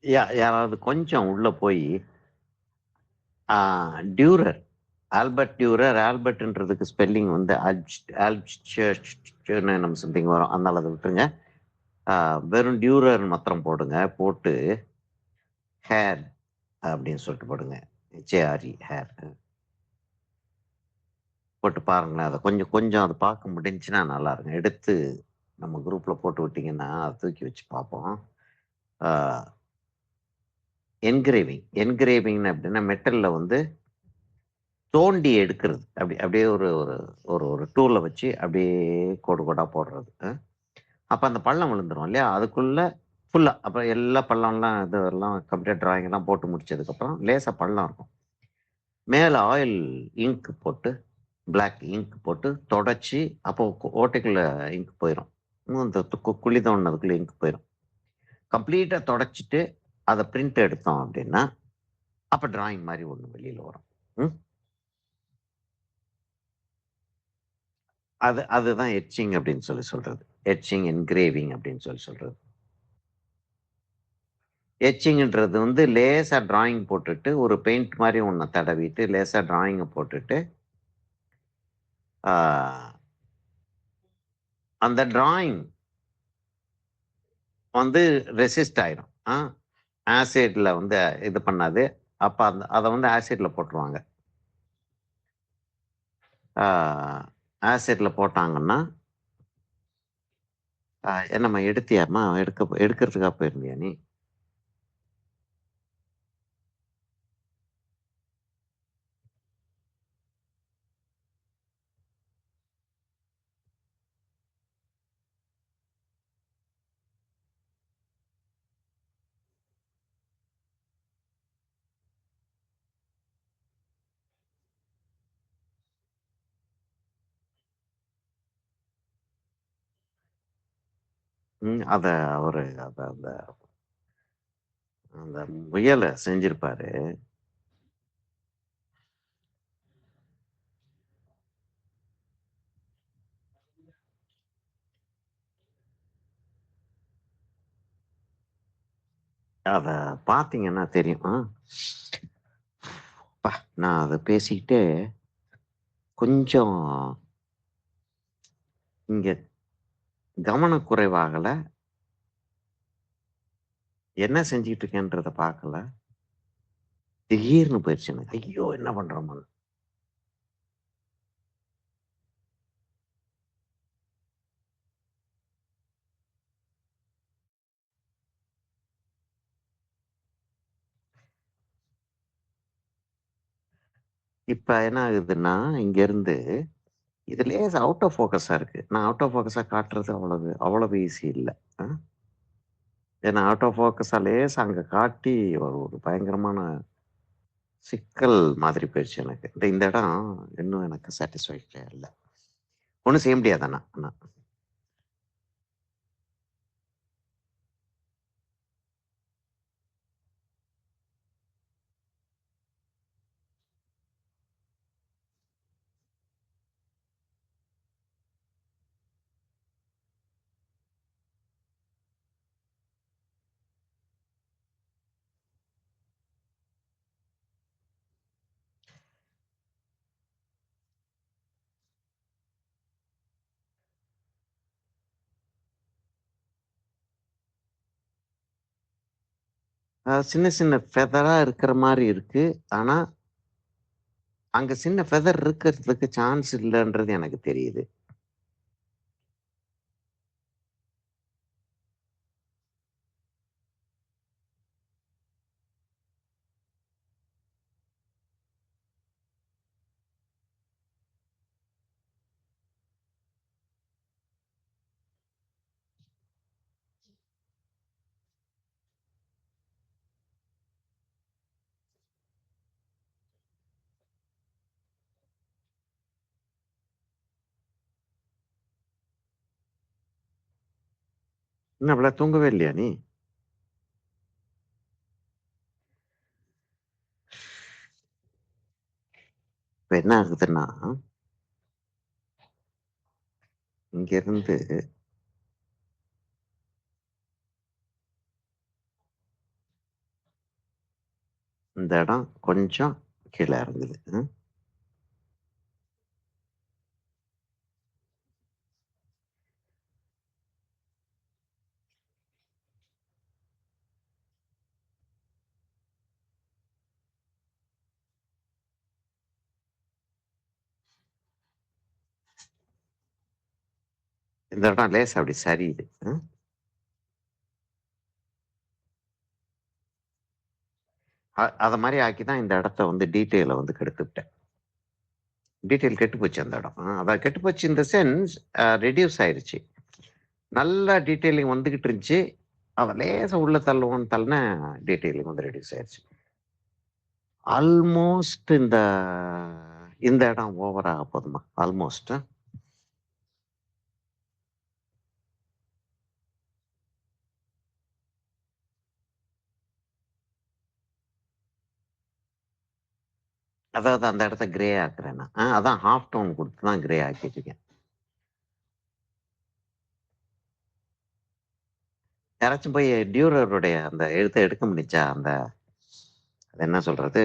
யாராவது கொஞ்சம் உள்ள போய் டியூரர், ஆல்பர்ட் டியூரர், ஆல்பர்ட்ன்றதுக்கு ஸ்பெல்லிங் வந்து நம்ம சம்திங் வரும், அதனால அதை விட்டுருங்க. வெறும் டியூரர் மாத்திரம் போடுங்க. போட்டு ஹேர் அப்படின்னு சொல்லிட்டு போடுங்க. ஹெச்ஏஆர்இ ஹேர் போட்டு பாருங்களேன். அதை கொஞ்சம் கொஞ்சம் அதை பார்க்க முடிஞ்சுன்னா நல்லா இருக்கும். எடுத்து நம்ம குரூப்ல போட்டு விட்டீங்கன்னா அதை தூக்கி வச்சு பார்ப்போம். என்கிரேவிங் அப்படின்னா மெட்டல்ல வந்து தோண்டி எடுக்கிறது. அப்படியே ஒரு ஒரு ஒரு ஒரு டூலை வச்சு அப்படியே கோடு கோடா போடுறது. அப்போ அந்த பள்ளம் விழுந்துரும் இல்லையா, அதுக்குள்ள ஃபுல்லா அப்புறம் எல்லா பள்ளம்லாம் இதெல்லாம் கம்ப்ளீட் டிராயிங் எல்லாம் போட்டு முடிச்சதுக்கப்புறம் லேசாக பள்ளம் இருக்கும். மேலே ஆயில் இங்க் போட்டு, பிளாக் இங்க் போட்டு தொடச்சி, அப்போ ஓட்டைக்குள்ள இங்க் போயிடும். இந்த குழி தோண்டினதுக்குள்ள இங்க் போயிடும். கம்ப்ளீட்டாக தொடச்சிட்டு அதை பிரிண்ட் எடுத்தோம் அப்படின்னா அப்போ டிராயிங் மாதிரி ஒன்று வெளியில் வரும். அதுதான் எட்சிங் அப்படின்னு சொல்லி சொல்றது. எட்சிங், என்கிரேவிங் அப்படின்னு சொல்லி சொல்றது. எட்சிங்ன்றது வந்து லேசா டிராயிங் போட்டுட்டு ஒரு பெயிண்ட் மாதிரி ஒன்று தடவிட்டு லேசா டிராயிங்கை போட்டுட்டு அந்த டிராயிங் வந்து ரெசிஸ்ட் ஆயிடும். ஆசிட்ல வந்து இது பண்ணாது. அப்போ அதை வந்து ஆசிட்ல போட்டுருவாங்க. ஆசிட்ல போட்டாங்கன்னா என்னம்மா எடுத்தியாம்மா? எடுக்கிறதுக்காக போயிருந்தியா நீ? அத அவரு அந்த அந்த முயலை செஞ்சிருப்பாரு. அத பார்த்தீங்கன்னா தெரியும். நான் அதை பேசிக்கிட்டே கொஞ்சம் இங்க கவனக்குறைவாகல, என்ன செஞ்சுட்டு இருக்கேன்றத பார்க்கல. திடீர்னு போயிடுச்சு எனக்கு. ஐயோ என்ன பண்றோம். இப்ப என்ன ஆகுதுன்னா, இங்க இருந்து இது லேசா அவுட் ஆஃப் ஃபோக்கஸா இருக்கு. நான் அவுட் ஆஃப் ஃபோக்கஸா காட்டுறது அவ்வளவு ஈஸி இல்ல. அ. ஏன்னா அவுட் ஆஃப் ஃபோக்கஸா லேசா அங்க காட்டி ஒரு பயங்கரமான சிக்கல் மாதிரி போயிருச்சு எனக்கு. இந்த இடம் இன்னும் எனக்கு சாட்டிஸ்ஃபைடா இல்ல. ஒண்ணும் செய்ய முடியாது ஆனா. சின்ன சின்ன ஃபெதரா இருக்கிற மாரி இருக்கு. ஆனா, அங்க சின்ன ஃபெதர் இருக்கிறதுக்கு சான்ஸ் இல்லன்றது எனக்கு தெரியுது. என்ன இவ்வளவு தூங்கவே இல்லையா நீ? இப்ப என்ன ஆகுதுன்னா, இங்கிருந்து இந்த இடம் கொஞ்சம் கீழே இறங்குது. இந்த இடம் லேசா அப்படி சரியுது. அதை மாதிரி ஆக்கி தான் இந்த இடத்த வந்து டீட்டெயிலை வந்து கெடுத்துவிட்டேன். டீட்டெயில் கெட்டு போச்சு அந்த இடம். அதான் கெட்டு போச்சு இந்த சென்ஸ் ரெடியூஸ் ஆயிருச்சு. நல்லா டீட்டெயிலிங் வந்துகிட்டு இருந்துச்சு. அதை லேசா உள்ள தள்ளுவோன்னு தள்ளின டீட்டெயிலிங் வந்து ரெடியூஸ் ஆயிருச்சு. ஆல்மோஸ்ட் இந்த இந்த இடம் ஓவர் ஆக போதுமா? ஆல்மோஸ்ட் அதாவது அந்த இடத்த கிரே ஆக்குறேன் நான். அதான் ஹாஃப் டோன் கொடுத்து தான் கிரே ஆக்கிட்டு இருக்கேன். யாராச்சும் போய் டியூரருடைய அந்த எழுத்தை எடுக்க முடிச்சா? அந்த அது என்ன சொல்றது?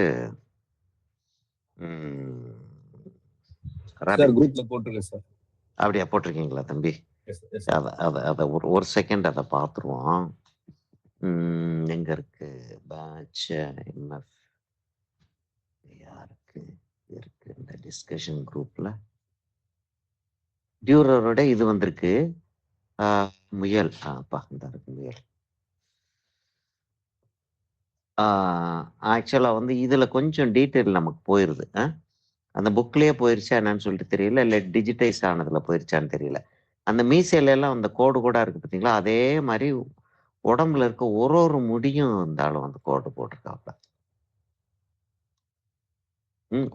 சார் குரூப்ல போட்டுருக்கேன் சார். அப்படியா போட்டிருக்கீங்களா தம்பி? அதை ஒரு செகண்ட் அதை பார்த்துருவோம். எங்க இருக்கு பேட்ச் எம்எஃப்? யாருக்கு இருக்கு இந்த டிஸ்கஷன் குரூப்ல? டியூரரோட இது வந்திருக்கு. முயல் அப்பா இந்த இருக்கு முயல். ஆக்சுவலா வந்து இதுல கொஞ்சம் டீட்டெயில் நமக்கு போயிருது. அந்த புக்லயே போயிருச்சா என்னன்னு சொல்லிட்டு தெரியல, இல்லை டிஜிட்டைஸ் ஆனதுல போயிருச்சான்னு தெரியல. அந்த மீசையில எல்லாம் அந்த கோடு கூட இருக்கு பார்த்தீங்களா? அதே மாதிரி உடம்புல இருக்க ஒரு முடியும் இந்த ஆளு வந்து கோடு போட்டிருக்காப்ல.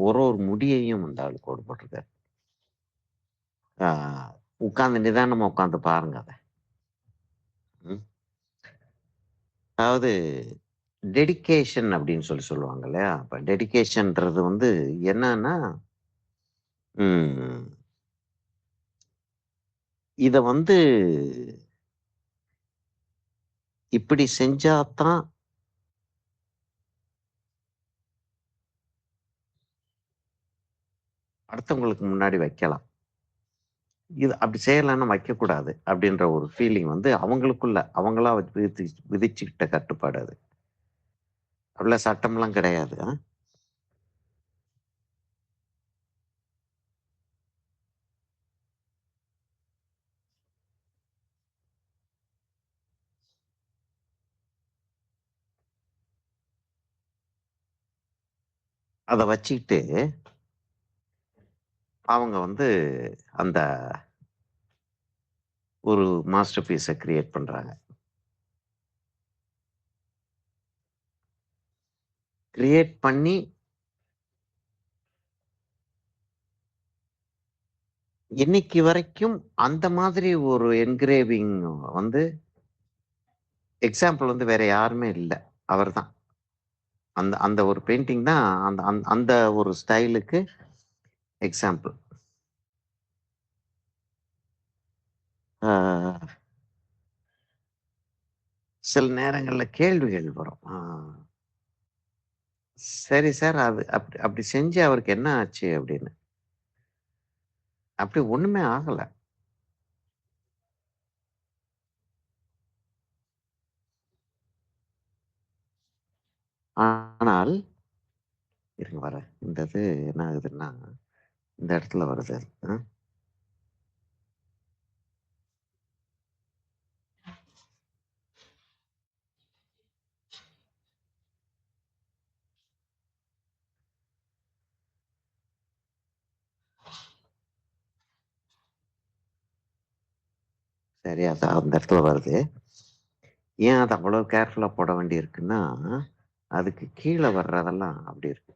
ஒரு முடியையும் இந்த ஆளு கோடு போட்டிருக்காரு. உட்காந்து நிதானமா உட்காந்து பாருங்க அதை. அதாவது டெடிகேஷன் அப்படின்னு சொல்லுவாங்க இல்லையா? அப்ப டெடிகேஷன்ன்றது வந்து என்னன்னா, இத வந்து இப்படி செஞ்சாதான் அடுத்தவங்களுக்கு முன்னாடி வைக்கலாம். இது அப்படி செய்யலைன்னா வைக்கக்கூடாது அப்படின்ற ஒரு ஃபீலிங் வந்து அவங்களுக்குள்ள அவங்களா விதிச்சுக்கிட்ட கட்டுப்பாடு அது. அவ்வளோ சட்டம்லாம் கிடையாது. அதை வச்சுக்கிட்டு அவங்க வந்து அந்த ஒரு மாஸ்டர் பீஸை கிரியேட் பண்றாங்க. கிரியேட் பண்ணி இன்னைக்கு வரைக்கும் அந்த மாதிரி ஒரு என்கிரேவிங் வந்து எக்ஸாம்பிள் வந்து வேற யாருமே இல்லை, அவர் தான். அந்த அந்த ஒரு பெயிண்டிங் தான் அந்த அந்த ஒரு ஸ்டைலுக்கு எக்ஸாம்பிள். சில நேரங்கள்ல கேள்விகள் வரும். சரி சார், அது அப்படி அப்படி செஞ்சு அவருக்கு என்ன ஆச்சு அப்படின்னு. அப்படி ஒண்ணுமே ஆகல. ஆனால் இருங்க வர இந்த இது என்ன ஆகுதுன்னா இந்த இடத்துல வருது. சரி, அது அந்த இடத்துல வருது. ஏன் அது அவ்வளவு கேர்ஃபுல்லா போட வேண்டி இருக்குன்னா, அதுக்கு கீழே வர்றதெல்லாம் அப்படி இருக்கு.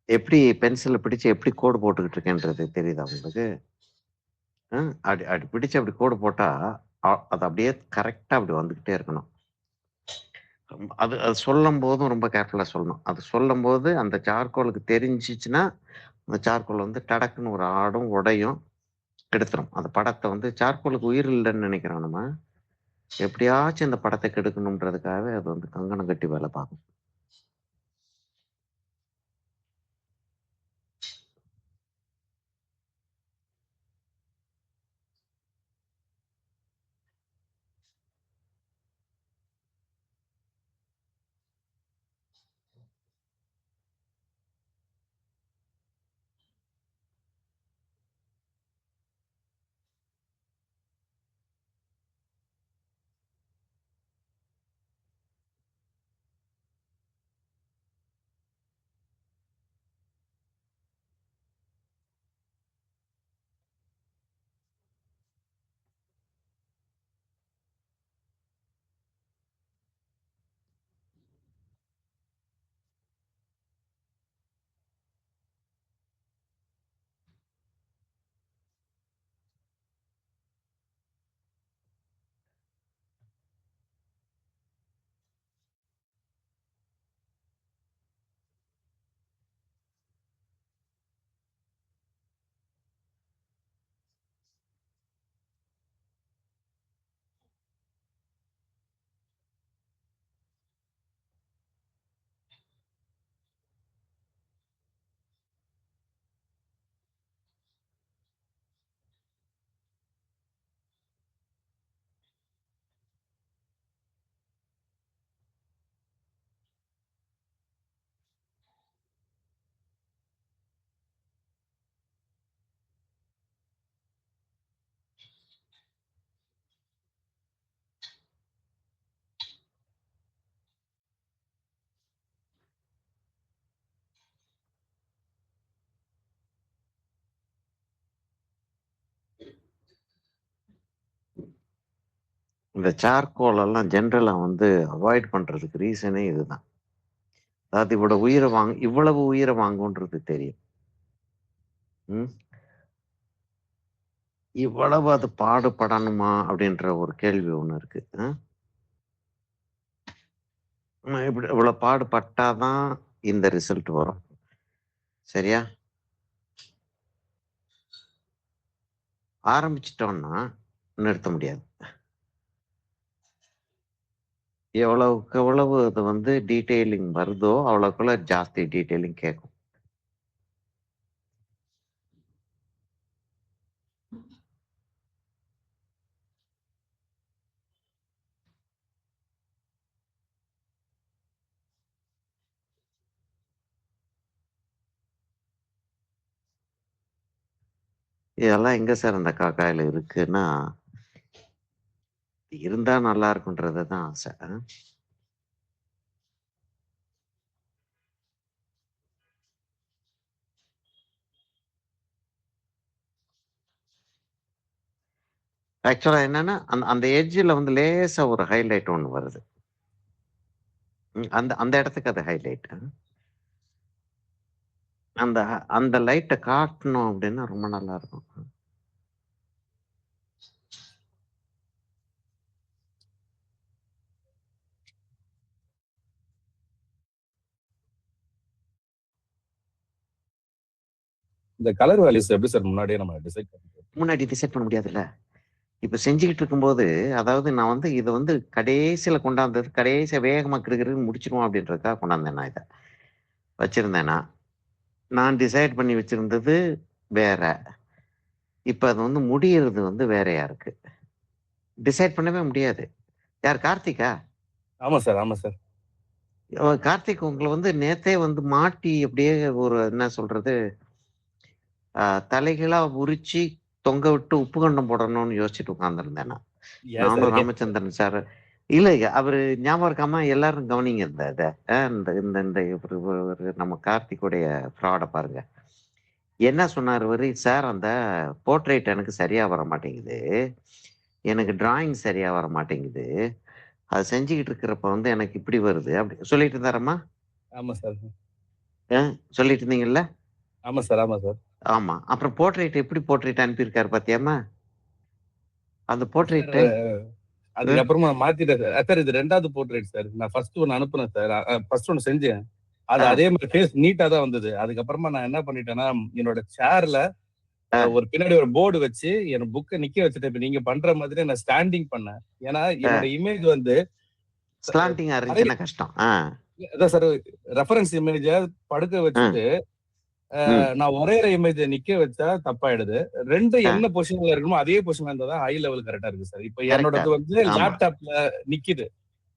எப்படி பென்சிலை பிடிச்சு எப்படி கோடு போட்டுக்கிட்டு இருக்கேன்றது தெரியுதா உங்களுக்கு? அப்படி அப்படி பிடிச்சு அப்படி கோடு போட்டா அது அப்படியே கரெக்டா அப்படி வந்துகிட்டே இருக்கணும். அது அது சொல்லும் போதும் ரொம்ப கேர்ஃபுல்லா சொல்லணும். அது சொல்லும் போது அந்த சார்கோலுக்கு தெரிஞ்சிச்சுன்னா அந்த சார்கோல் வந்து டடக்குன்னு ஒரு ஆடும் உடையும் கெடுத்துரும். அந்த படத்தை வந்து சார்கோலுக்கு உயிர் இல்லைன்னு நினைக்கிறோம் நம்ம. எப்படியாச்சும் இந்த படத்தை கெடுக்கணுன்றதுக்காகவே அது வந்து கங்கணம் கட்டி வேலை பார்க்கும். இந்த சார்கோல் எல்லாம் ஜென்ரலா வந்து அவாய்ட் பண்றதுக்கு ரீசனே இதுதான். அதாவது இவ்வளவு உயிரை வாங்குன்றது தெரியும். இவ்வளவு அது பாடுபடணுமா அப்படின்ற ஒரு கேள்வி ஒண்ணு இருக்கு. இப்படி இவ்வளவு பாடுபட்டாதான் இந்த ரிசல்ட் வரும். சரியா? ஆரம்பிச்சிட்டோம்னா நிறுத்த முடியாது. எவ்வளவுக்கு எவ்வளவு அது வந்து டீட்டெயிலிங் வருதோ அவ்வளவுக்குள்ள ஜாஸ்தி டீட்டெயிலிங் கேட்கும். இதெல்லாம் எங்க சார் அந்த காக்காயில இருக்குன்னா இருந்தா நல்லா இருக்குன்றதுதான் ஆசை. ஆக்சுவலா என்னன்னா அந்த எட்ஜில் வந்து லேசா ஒரு ஹைலைட் ஒண்ணு வருது. அந்த அந்த இடத்துக்கு அது ஹைலைட். அந்த அந்த லைட்டை காட்டணும் அப்படின்னா ரொம்ப நல்லா இருக்கும். இந்த கலர் வேல்யூஸ் எப்படி சார் முன்னாடியே நம்ம டிசைட் முன்னாடி டிசைட் பண்ண முடியாதுல்ல. இப்ப செஞ்சுக்கிட்டு இருக்கும்போது அதாவது நான் வந்து இதை வந்து கடைசியில கொண்டாந்தது கடைசியா வேகமா கிடுக்கிறது முடிச்சிருவோம் அப்படின்றதுக்காக கொண்டாந்தேன். நான் இதை வச்சிருந்தேன்னா நான் டிசைட் பண்ணி வச்சிருந்தது வேற. இப்ப அது வந்து முடியறது வந்து வேறையா இருக்கு. டிசைட் பண்ணவே முடியாது. யார்? கார்த்திகா? ஆமா சார், ஆமா சார். கார்த்திக் உங்களை வந்து நேத்தே வந்து மாட்டி அப்படியே ஒரு என்ன சொல்றது தலைகளா உரிச்சு தொங்க விட்டு உப்பு கண்டம் போடணும்னு யோசிச்சுட்டு உட்கார்ந்துருந்தேன். நானும் ராமச்சந்திரன் சார் இல்ல அவரு ஞாபகம் இருக்காம எல்லாரும் கவனிங்க இந்த இதை இந்த இந்த இந்த நம்ம கார்த்திக்குடைய ஃப்ராட பாருங்க. என்ன சொன்னார் இவரு? சார் அந்த போர்ட்ரேட் எனக்கு சரியா வர மாட்டேங்குது, எனக்கு டிராயிங் சரியா வர மாட்டேங்குது, அது செஞ்சுக்கிட்டு இருக்கிறப்ப வந்து எனக்கு இப்படி வருது அப்படி சொல்லிட்டு இருந்தாரம்மா. ஆமா சார். சொல்லிட்டு இருந்தீங்கல்ல? ஆமா சார், ஆமா சார். ஆமா. அப்புறம் போர்ட்ரைட் எப்படி போர்ட்ரைட் அனுப்பியிருக்காரு பாத்தியாம்மா? அந்த சார் போர்ட்ரைட் அதுக்கப்புறமா மாத்திட்டேன் சார். சார் இது 2வது போர்ட்ரேட் சார். நான் ஃபர்ஸ்ட் ஒண்ணு அனுப்புனேன் சார். ஃபர்ஸ்ட் ஒண்ணு செஞ்சேன். அது அதே மாதிரி ஃபேஸ் நீட்டா தான் வந்தது. அதுக்கப்புறமா நான் என்ன பண்ணிட்டேன்னா, என்னோட சேர்ல ஒரு பின்னாடி ஒரு போர்டு வச்சு என் புக்க நிக்க வச்சுட்டேன். இப்ப நீங்க பண்ற மாதிரி நான் ஸ்டாண்டிங் பண்ணேன். ஏன்னா என்னோட இமேஜ் வந்து ஸ்லாண்டிங்கா இருந்துச்சுன்னா கஷ்டம். அதான் சார் ரெஃபரன்ஸ் இமேஜ படுக்க வச்சுட்டு நான் ஒரே இமேஜ் நிக்க வச்சா தப்பாயிடுது. 2 என்ன பொசிஷன்ல இருக்கணுமோ அதே பொசிஷன்ல இருந்தா தான் ஹை லெவல் கரெக்டா இருக்கு சார். இப்ப என்னோடது வந்து லேப்டாப்ல நிக்குது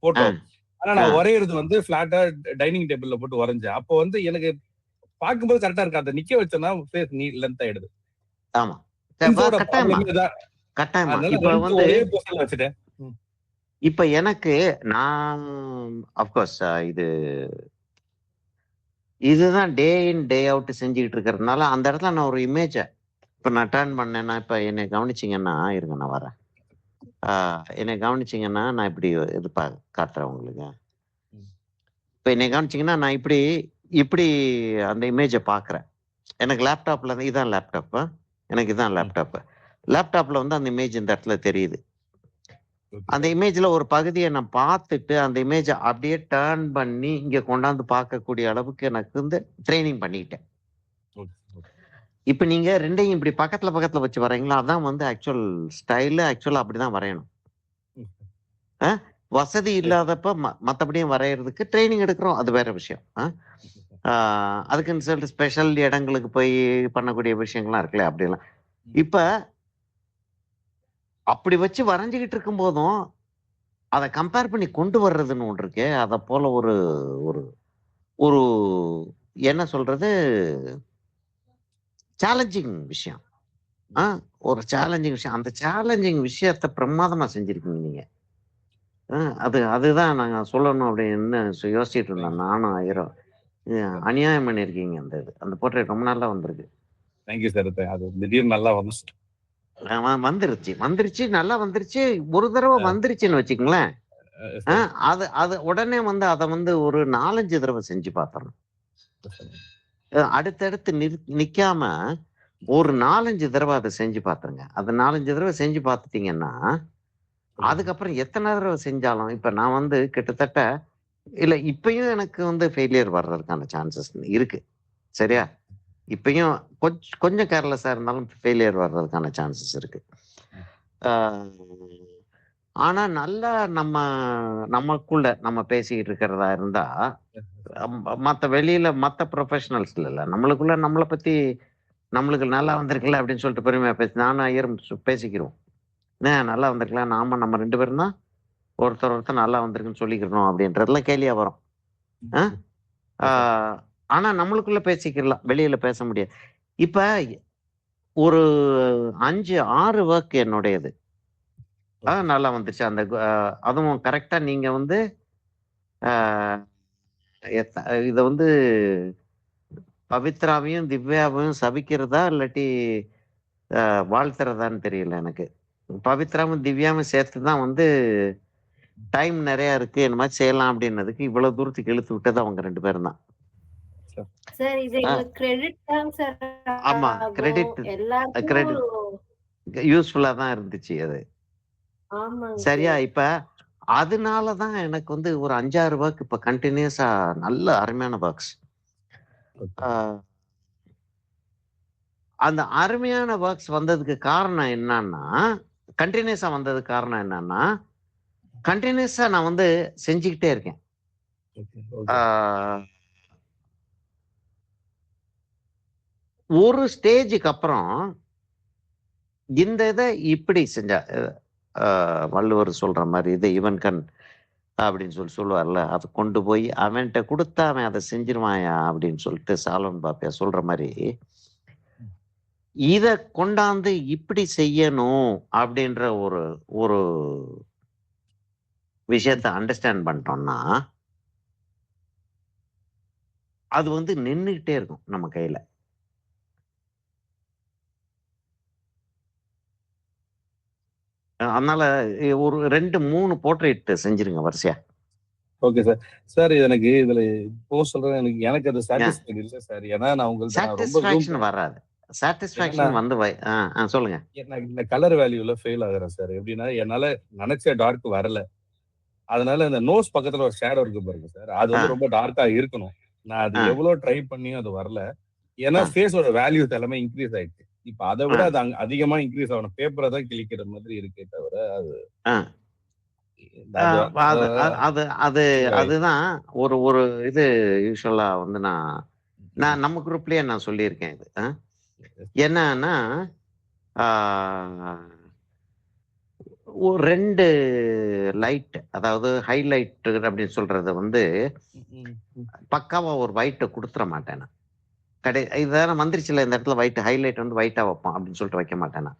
போட்டோ. ஆனா நான் வரையறது வந்து ஃபிளாட்டா டைனிங் டேபிள்ல போட்டு வரைஞ்சேன். அப்போ வந்து எனக்கு பார்க்கும்போது கரெக்டா இருக்கு. அதை நிக்க வச்சேன்னா ஃபேஸ் லென்த் ஆயிடுது. ஆமா, லென்ஸோட கட்டாயமா ப்ராப்ளமே தான். கட்டாயமா. அதனால இப்ப 2 வந்து ஒரே பொசிஷன்ல வச்சுட்டேன். இப்ப எனக்கு நான் அப்கோர்ஸ் இதுதான் டே இன் டே அவுட் செஞ்சுக்கிட்டு இருக்கிறதுனால அந்த இடத்துல நான் ஒரு இமேஜ இப்ப நான் டர்ன் பண்ணேன்னா, இப்ப என்னை கவனிச்சீங்கன்னா இருங்க நான் வரேன். என்னை கவனிச்சீங்கன்னா நான் இப்படி இது காட்டுறேன் உங்களுக்கு. இப்ப என்னை கவனிச்சீங்கன்னா நான் இப்படி இப்படி அந்த இமேஜை பாக்குறேன். எனக்கு லேப்டாப்ல இதான் லேப்டாப். எனக்கு இதான் லேப்டாப். லேப்டாப்ல வந்து அந்த இமேஜ் இந்த இடத்துல தெரியுது. அந்த இமேஜ்ல ஒரு பகுதியை நான் பார்த்துட்டு அந்த இமேஜை அப்படியே டர்ன் பண்ணி இங்க கொண்டாந்து பார்க்கக்கூடிய அளவுக்கு எனக்கு வந்து ட்ரைனிங் பண்ணிக்கிட்டேன். இப்ப நீங்க 2யும் இப்படி பக்கத்துல பக்கத்துல வச்சு வரைங்களா? அதான் வந்து ஆக்சுவல் ஸ்டைலு. ஆக்சுவலா அப்படிதான் வரையணும். வசதி இல்லாதப்ப மத்தபடியும் வரையறதுக்கு ட்ரைனிங் எடுக்கிறோம். அது வேற விஷயம். அதுக்குன்னு சொல்லிட்டு ஸ்பெஷல் இடங்களுக்கு போய் பண்ணக்கூடிய விஷயங்கள்லாம் இருக்குல்ல அப்படிலாம். இப்ப அப்படி வச்சு வரைஞ்சுக்கிட்டு இருக்கும் போதும் அதை கம்பேர் பண்ணி கொண்டு வர்றதுன்னு ஒன்று இருக்கு. அதை போல ஒரு ஒரு ஒரு என்ன சொல்றது, சேலஞ்சிங் விஷயம். ஒரு சேலஞ்சிங் விஷயம். அந்த சேலஞ்சிங் விஷயத்த பிரமாதமா செஞ்சிருக்கீங்க நீங்க. அதுதான் நாங்க சொல்லணும் அப்படின்னு யோசிச்சுட்டு இருந்தேன் நானும் ஐயரும். அநியாயம் பண்ணிருக்கீங்க. அந்த போர்ட்ரேட் ரொம்ப நல்லா வந்திருக்கு. Thank you sir. அது திடீர்னு நல்லா வந்துச்சு. வந்துருச்சு நல்லா வந்துருச்சு. ஒரு தடவை வந்துருச்சுன்னு வச்சுக்கங்களேன், அது உடனே வந்து அதை வந்து ஒரு 4-5 தடவை செஞ்சு பார்த்தரணும். அடுத்தடுத்து நிக்காம ஒரு 4-5 தடவை அதை செஞ்சு பாத்துருங்க. அது 4-5 தடவை செஞ்சு பார்த்துட்டீங்கன்னா அதுக்கப்புறம் எத்தனை தடவை செஞ்சாலும் இப்ப நான் வந்து கிட்டத்தட்ட இல்ல இப்பயும் எனக்கு வந்து ஃபெயிலியர் வர்றதுக்கான சான்சஸ் இருக்கு. சரியா? இப்பயும் கொஞ்சம் கேர்லெஸ்ஸா இருந்தாலும் ஃபெயிலியர் வர்றதுக்கான சான்சஸ் இருக்கு. ஆனா நல்லா நமக்குள்ள நம்ம பேசிக்கிட்டு இருக்கிறதா இருந்தா மத்த வெளியில மத்த ப்ரொஃபஷனல்ஸ் இல்ல நம்மளுக்குள்ள நம்மளை பத்தி நம்மளுக்கு நல்லா வந்திருக்குல்ல அப்படின்னு சொல்லிட்டு பெருமையா நானும் ஐயரும் பேசிக்கிறோம். நல்லா வந்திருக்கலாம். நம்ம 2 பேரும் தான் ஒருத்தர் நல்லா வந்திருக்குன்னு சொல்லிக்கிறோம் அப்படின்றதுலாம் கேலியா வரும். ஆனா நம்மளுக்குள்ள பேசிக்கலாம், வெளியில பேச முடியாது. இப்ப ஒரு 5-6 ஒர்க் என்னுடையது நல்லா வந்துச்சு. அதுவும் கரெக்டா நீங்க வந்து இத வந்து பவித்ராவையும் திவ்யாவையும் சபிக்கிறதா இல்லாட்டி வாழ்த்துறதான்னு தெரியல எனக்கு. பவித்ராவும் திவ்யாவும் சேர்த்துதான் வந்து டைம் நிறைய இருக்கு என்ன மாதிரி செய்யலாம் அப்படின்னதுக்கு இவ்வளவு தூரத்துக்கு இழுத்து விட்டது அவங்க 2 பேரும் தான். சார் இது எங்களுக்கு கிரெடிட் தான் சார். ஆமா, கிரெடிட் யூஸ்ஃபுல்லா தான் இருந்துச்சு அது. சரியா? இப்ப அதனாலதான் எனக்கு வந்து ஒரு 5-6 ஒர்க் இப்ப கண்டினியூஸா நல்ல அருமையான ஒர்க்ஸ். அந்த அருமையான ஒர்க்ஸ் வந்ததுக்கு காரணம் என்னன்னா, கண்டினியூஸா வந்ததுக்கு காரணம் என்னன்னா, கண்டினியூஸா நான் வந்து செஞ்சுக்கிட்டே இருக்கேன். ஒரு ஸ்டேஜுக்கு அப்புறம் இந்த இதை இப்படி செஞ்சா வள்ளுவர் சொல்ற மாதிரி இது இவன் கண் அப்படின்னு சொல்லுவார்ல, அதை கொண்டு போய் அவன்கிட்ட கொடுத்தா அவன் அதை செஞ்சிருவாயா அப்படின்னு சொல்லிட்டு சாலோன் பாப்பியா சொல்ற மாதிரி இத கொண்டாந்து இப்படி செய்யணும் அப்படின்ற ஒரு ஒரு விஷயத்த அண்டர்ஸ்டாண்ட் பண்ணிட்டோம்னா அது வந்து நின்றுகிட்டே இருக்கும் நம்ம கையில. அதனால ஒரு 2-3 போர்ட்ரேட் செஞ்சிருங்க வரிசையா. Okay sir. சார் எனக்கு இதுல இப்போ சொல்றேன், எனக்கு அது சாட்டிஸ்ஃபைட் இல்ல சார். ஏன்னா நான் உங்கள்ட்ட ரொம்ப ஜூம் சாட்டிஸ்ஃபேக்ஷன் வராது. ஏன்னா சாட்டிஸ்ஃபேக்ஷன் வந்து சொல்லுங்க. நான் இந்த கலர் வேல்யூல ஃபெயில் ஆகுறேன் சார். எப்படின்னா என்னால நினைச்ச டார்க் வரல. அதனால இந்த நோஸ் பக்கத்துல ஒரு ஷேடோ இருக்கு பாருங்க சார், அது ஆ, வந்து ரொம்ப டார்க்கா இருக்கணும். நான் அது ஆ, எவ்வளவு ட்ரை பண்ணியும் அது வரல. ஏன்னா ஆ, ஃபேஸோட வேல்யூஸ் எல்லாமே இன்க்ரீஸ் ஆயிடுச்சு. இப்ப அதை ஆ, விட அது அதிகமா இன்க்ரீஸ் ஆகணும். பேப்பரை தான் கிழிக்கிற மாதிரி இருக்கே தவிர ஆ. அது அது அது அது achieve ஆயிடுச்சு. அதுதான் ஒரு ஒரு இது யூஸ்வலா வந்து நான் நான் நம்ம குரூப்லயே நான் சொல்லியிருக்கேன் இது. என்னன்னா ஒரு 2 லைட், அதாவது ஹைலைட் அப்படின்னு சொல்றது வந்து பக்காவா ஒரு ஒயிட்டை கொடுத்துட மாட்டேன் நான். இதான வந்துருச்சுல இந்த இடத்துல ஒயிட் ஹைலைட் வந்து ஒயிட்டா வைப்போம் அப்படின்னு சொல்லிட்டு வைக்க மாட்டேன் நான்.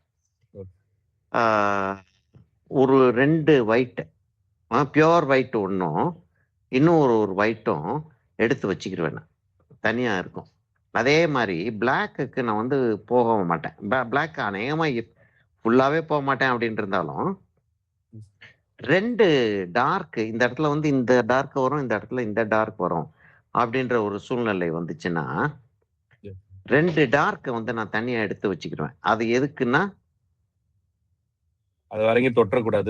ஒரு 2 ஒயிட், பியோர் ஒயிட் ஒன்றும் இன்னும் ஒரு ஒயிட்டும் எடுத்து வச்சுக்கிடுவேன் நான். தனியா இருக்கும். அதே மாதிரி பிளாக்குக்கு நான் வந்து போகவும் மாட்டேன். பிளாக் அநேகமாக ஃபுல்லாவே போக மாட்டேன் அப்படின்னு இருந்தாலும் 2 டார்க், இந்த இடத்துல வந்து இந்த டார்க் வரும், இந்த இடத்துல இந்த டார்க் வரும் அப்படின்ற ஒரு சூழ்நிலை வந்துச்சுன்னா 2 டார்க் வந்து நான் தனியா எடுத்து வச்சுக்கிடுவேன். அது எதுக்குன்னா அது வரைக்கும் தொற்றக்கூடாது.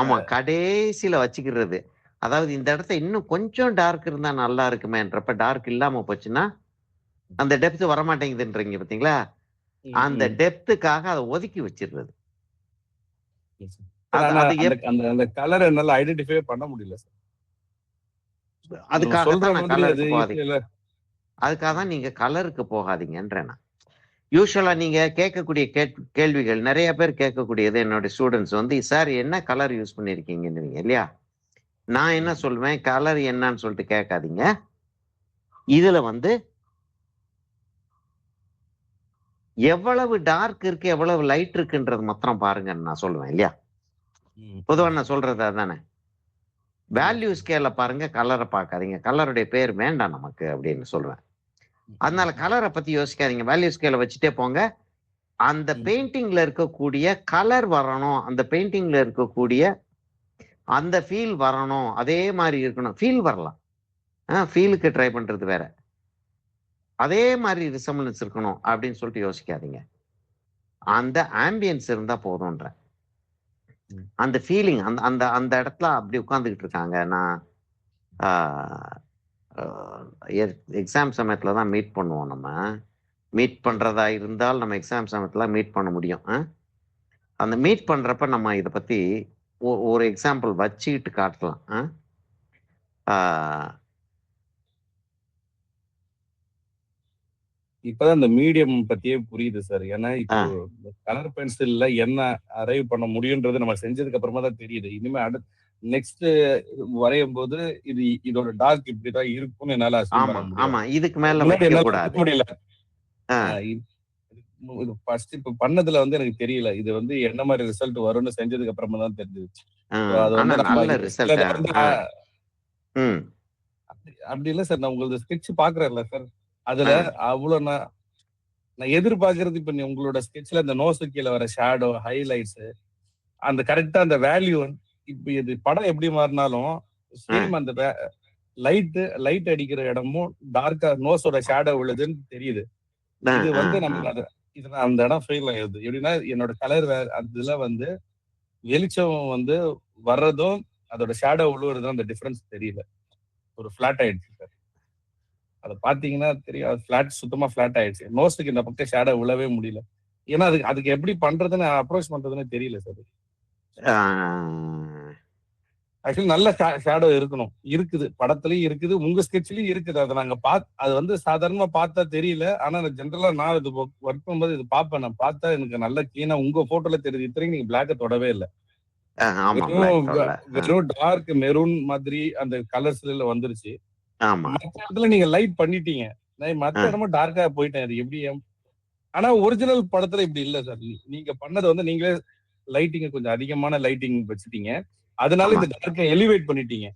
ஆமா, கடைசியில வச்சுக்கிறது. அதாவது இந்த இடத்த இன்னும் கொஞ்சம் டார்க் இருந்தா நல்லா இருக்குமேன்றப்ப டார்க் இல்லாம போச்சுன்னா அந்த டெப்த் வரமாட்டேங்குதுன்றீங்க பாத்தீங்களா, அந்த டெப்த்துக்காக அதை ஒதுக்கி வச்சிடுறது. அந்த கலர் என்னால ஐடென்டிஃபை பண்ண முடியல சார். அதுக்காக தான் நான் கலருக்கு போகாதீங்க. அதுக்காக தான் நீங்க கலருக்கு போகாதீங்கன்றேன் நான். யூஸ்வலா நீங்க கேட்கக்கூடிய கேள்விகள் நிறைய பேர் கேட்கக்கூடியது, என்னோட ஸ்டூடெண்ட்ஸ் வந்து சார் என்ன கலர் யூஸ் பண்ணிருக்கீங்கன்னு இல்லையா. நான் என்ன சொல்லுவேன், கலர் என்னன்னு சொல்லிட்டு கேட்காதீங்க, இதுல வந்து எவ்வளவு டார்க் இருக்கு எவ்வளவு லைட் இருக்குன்றது மாத்திரம் பாருங்கன்னு நான் சொல்லுவேன் இல்லையா. பொதுவா நான் சொல்றது அதானே. வேல்யூ ஸ்கேல பாருங்க, கலரை பார்க்காதீங்க. கலருடைய பேர் வேண்டாம் நமக்கு அப்படின்னு சொல்லுவேன். அதனால கலரை பத்தி யோசிக்காதீங்க, வேல்யூ ஸ்கேல வச்சுட்டே போங்க. அந்த பெயிண்டிங்ல இருக்கக்கூடிய கலர் வரணும், அந்த பெயிண்டிங்ல இருக்கக்கூடிய அந்த ஃபீல் வரணும், அதே மாதிரி இருக்கணும். ஃபீல் வரலாம், ஃபீலுக்கு ட்ரை பண்றது வேற, அதே மாதிரி ரிசம்பிளன்ஸ் இருக்கணும் அப்படின்னு சொல்லிட்டு யோசிக்காதீங்க. அந்த ஆம்பியன்ஸ் இருந்தா போதும்ன்ற அந்த ஃபீலிங், அந்த அந்த அந்த இடத்துல அப்படி உட்கார்ந்துகிட்டு இருக்காங்க. நான் எக்ஸாம் சமயத்துல தான் மீட் பண்ணுவோம். நம்ம மீட் பண்றதா இருந்தால் நம்ம எக்ஸாம் சமயத்துல மீட் பண்ண முடியும். அந்த மீட் பண்றப்ப நம்ம இதை பத்தி ஒரு எக்ஸாம்பிள் வச்சுக்கிட்டு காட்டலாம். இப்பதான் இந்த மீடியம் பத்தியே புரியுது சார். ஏன்னா இப்போ கலர் பென்சில்ல என்ன அரைவ் பண்ண முடியும்ன்றது நம்ம செஞ்சதுக்கு அப்புறமா தான் தெரியுது. இனிமே அடுத்து நெக்ஸ்ட் வரையும் போது இதோட டார்க் இப்படிதான் இருக்கும்னு என்னால அசீவ் பண்ண முடியும். ஆமா, இதுக்கு மேல வைக்க கூடாது. முடியல. ஃபர்ஸ்ட் இப்ப பண்ணதுல வந்து எனக்கு தெரியல, இது வந்து என்ன மாதிரி ரிசல்ட் வரும்னு செஞ்சதுக்கு அப்புறமா தான் தெரிஞ்சிருச்சு. அது வந்து நல்ல ரிசல்ட். அப்படி இல்ல சார், நான் உங்களோட ஸ்கெட்ச் பாக்குறேன்ல சார், அதுல அவ்வளவு நான் எதிர்பார்க்கறது இப்ப உங்களோட ஸ்கெட்ச்ல அந்த நோஸு கீழே வர ஷேடோ, ஹைலைட்ஸ், அந்த கரெக்டா அந்த வேல்யூ, இப்ப இது படம் எப்படி மாறினாலும் சேம் அந்த லைட் அடிக்கிற இடமும் டார்க்கா நோஸோட ஷேடோ விழுதுன்னு தெரியுது. இது வந்து நமக்கு இதுல அந்த இடம் ஃபெயில் ஆயிடுது. எப்படின்னா என்னோட கலர் அதுல வந்து வெளிச்சம் வந்து வர்றதும் அதோட ஷேடோ விழுவுறதும் அந்த டிஃபரன்ஸ் தெரியல. ஒரு ஃபிளாட் ஆயிடுச்சு சார். அதை பாத்தீங்கன்னா தெரியும், அது ஃபிளாட், சுத்தமா ஃபிளாட் ஆயிடுச்சு. நோஸுக்கு இந்த பக்கம் ஷேடோ விழவே முடியல. ஏன்னா அதுக்கு எப்படி பண்றதுன்னு அப்ரோச் பண்றதுன்னு தெரியல சார். ஆக்சுவலி நல்ல ஷேடோ இருக்கணும், இருக்குது, படத்துலயும் இருக்குது, உங்க ஸ்கெட்ச்லயும் இருக்குது. அதை நாங்க அது வந்து சாதாரணமா பார்த்தா தெரியல. ஆனா ஜென்ரலா நான் இது ஒர்க் பண்ணும்போது இது பார்ப்பேன். நான் பார்த்தா எனக்கு நல்ல கிளீனா உங்க போட்டோல தெரியுது. இத்தனைக்கும் நீங்க பிளாக்க தொடவே இல்லை, வெறும் டார்க் மெரூன் மாதிரி அந்த கலர்ஸ்ல வந்துருச்சு. மற்ற இடத்துல நீங்க லைட் பண்ணிட்டீங்க, மற்ற இடமா டார்க்கா போயிட்டேன். அது எப்படி? ஆனா ஒரிஜினல் படத்துல இப்படி இல்ல சார். நீங்க பண்ணது வந்து நீங்களே லைட்டிங்க கொஞ்சம் அதிகமான லைட்டிங் வச்சுட்டீங்க, அதனால இந்த டார்க்கை எலிவேட் பண்ணிட்டீங்க.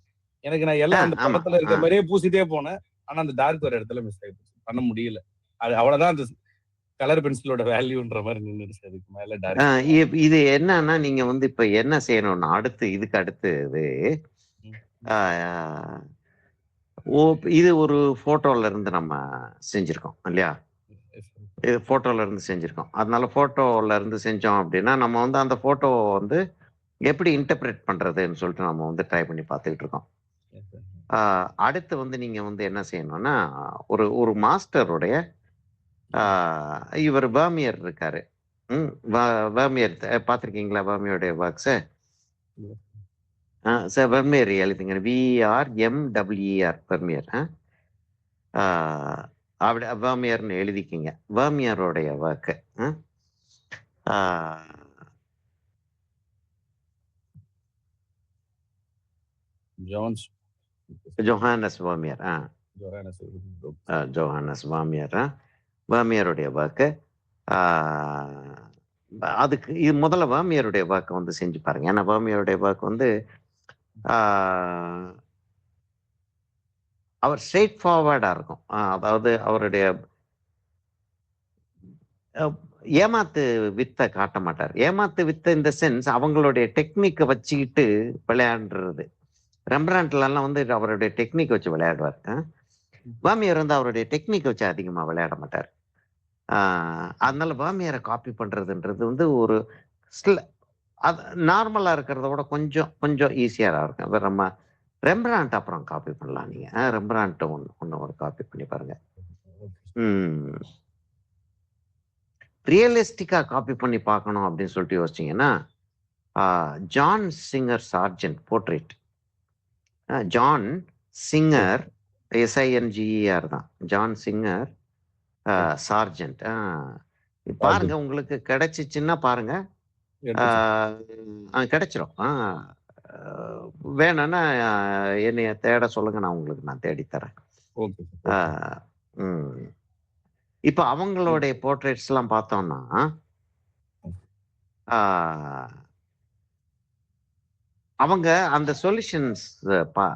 எனக்கு நான் எல்லாம் அந்த படத்துல இருக்க மாதிரியே பூசிட்டே போனேன். ஆனா அந்த டார்க் ஒரு இடத்துல மிஸ் ஆயிடுச்சு, பண்ண முடியல. அது அவ்வளவுதான் அந்த கலர் பென்சிலோட வேல்யூன்ற மாதிரி நின்னுடுச்சு. அதுக்கு மேல டார்க். இது என்னன்னா நீங்க வந்து இப்ப என்ன செய்யணும்னா, இதுக்கு அடுத்து ஆஹ் ஓ இது ஒரு போட்டோல இருந்து நம்ம செஞ்சிருக்கோம் இல்லையா? இது போட்டோல இருந்து செஞ்சிருக்கோம். அதனால போட்டோல இருந்து செஞ்சோம் அப்படின்னா நம்ம வந்து அந்த போட்டோ வந்து எப்படி இன்டர்பிரேட் பண்றதுன்னு சொல்லிட்டு நம்ம வந்து ட்ரை பண்ணி பார்த்துக்கிட்டு இருக்கோம். அடுத்து வந்து நீங்க வந்து என்ன செய்யணும்னா ஒரு ஒரு மாஸ்டருடைய இவர் பர்மியர் இருக்காரு. பர்மியர் பார்த்துருக்கீங்களா? பர்மியோடைய ஒர்க்ஸு சார் பர்மியர் எழுதுங்க. VRMWER பர்மியர். அப்படி பர்மியர்னு எழுதிக்கிங்க. பர்மியருடைய ஒர்க்கு ஜோஹானஸ் பர்மியர். ஜோஹானஸ் பர்மியர். பர்மியருடைய ஒர்க்கு அதுக்கு இது முதல்ல பர்மியருடைய ஒர்க்கை வந்து செஞ்சு பாருங்க. ஏன்னா பர்மியருடைய ஒர்க் வந்து அவர் ஸ்ட்ரெயிட் ஃபார்வர்டா இருக்கும். அதாவது அவருடைய ஏமாத்து வித்தை காட்ட மாட்டார். ஏமாத்து வித்தை இந்த சென்ஸ் அவங்களுடைய டெக்னிக்கை வச்சுக்கிட்டு விளையாடுறது. ரெம்பராண்ட்ல எல்லாம் வந்து அவருடைய டெக்னிக் வச்சு விளையாடுவார். பர்மியர் வந்து அவருடைய டெக்னிக் வச்சு அதிகமா விளையாட மாட்டார். அதனால பர்மியரை காப்பி பண்றதுன்றது வந்து ஒரு அது நார்மலா இருக்கிறத விட கொஞ்சம் கொஞ்சம் ஈஸியாக இருக்கும். நம்ம ரெம்பராண்ட் அப்புறம் காப்பி பண்ணலாம். நீங்க ரெம்பராண்ட் ஒன்று ஒரு காப்பி பண்ணி பாருங்க. ரியலிஸ்டிக்கா காப்பி பண்ணி பார்க்கணும் அப்படின்னு சொல்லிட்டு யோசிச்சிங்கன்னா John Singer Sargent portrait. John Singer SINGER தான். John Singer Sargent. பாருங்க, உங்களுக்கு கிடைச்சிச்சுன்னா பாருங்க. கிடைச்சிரும். வேணும்னா என்னைய தேட சொல்லுங்க, நான் தேடி தரேன். இப்ப அவங்களுடைய போர்ட்ரேட்ஸ் எல்லாம் பார்த்தோம்னா அவங்க அந்த சொல்யூஷன்ஸ்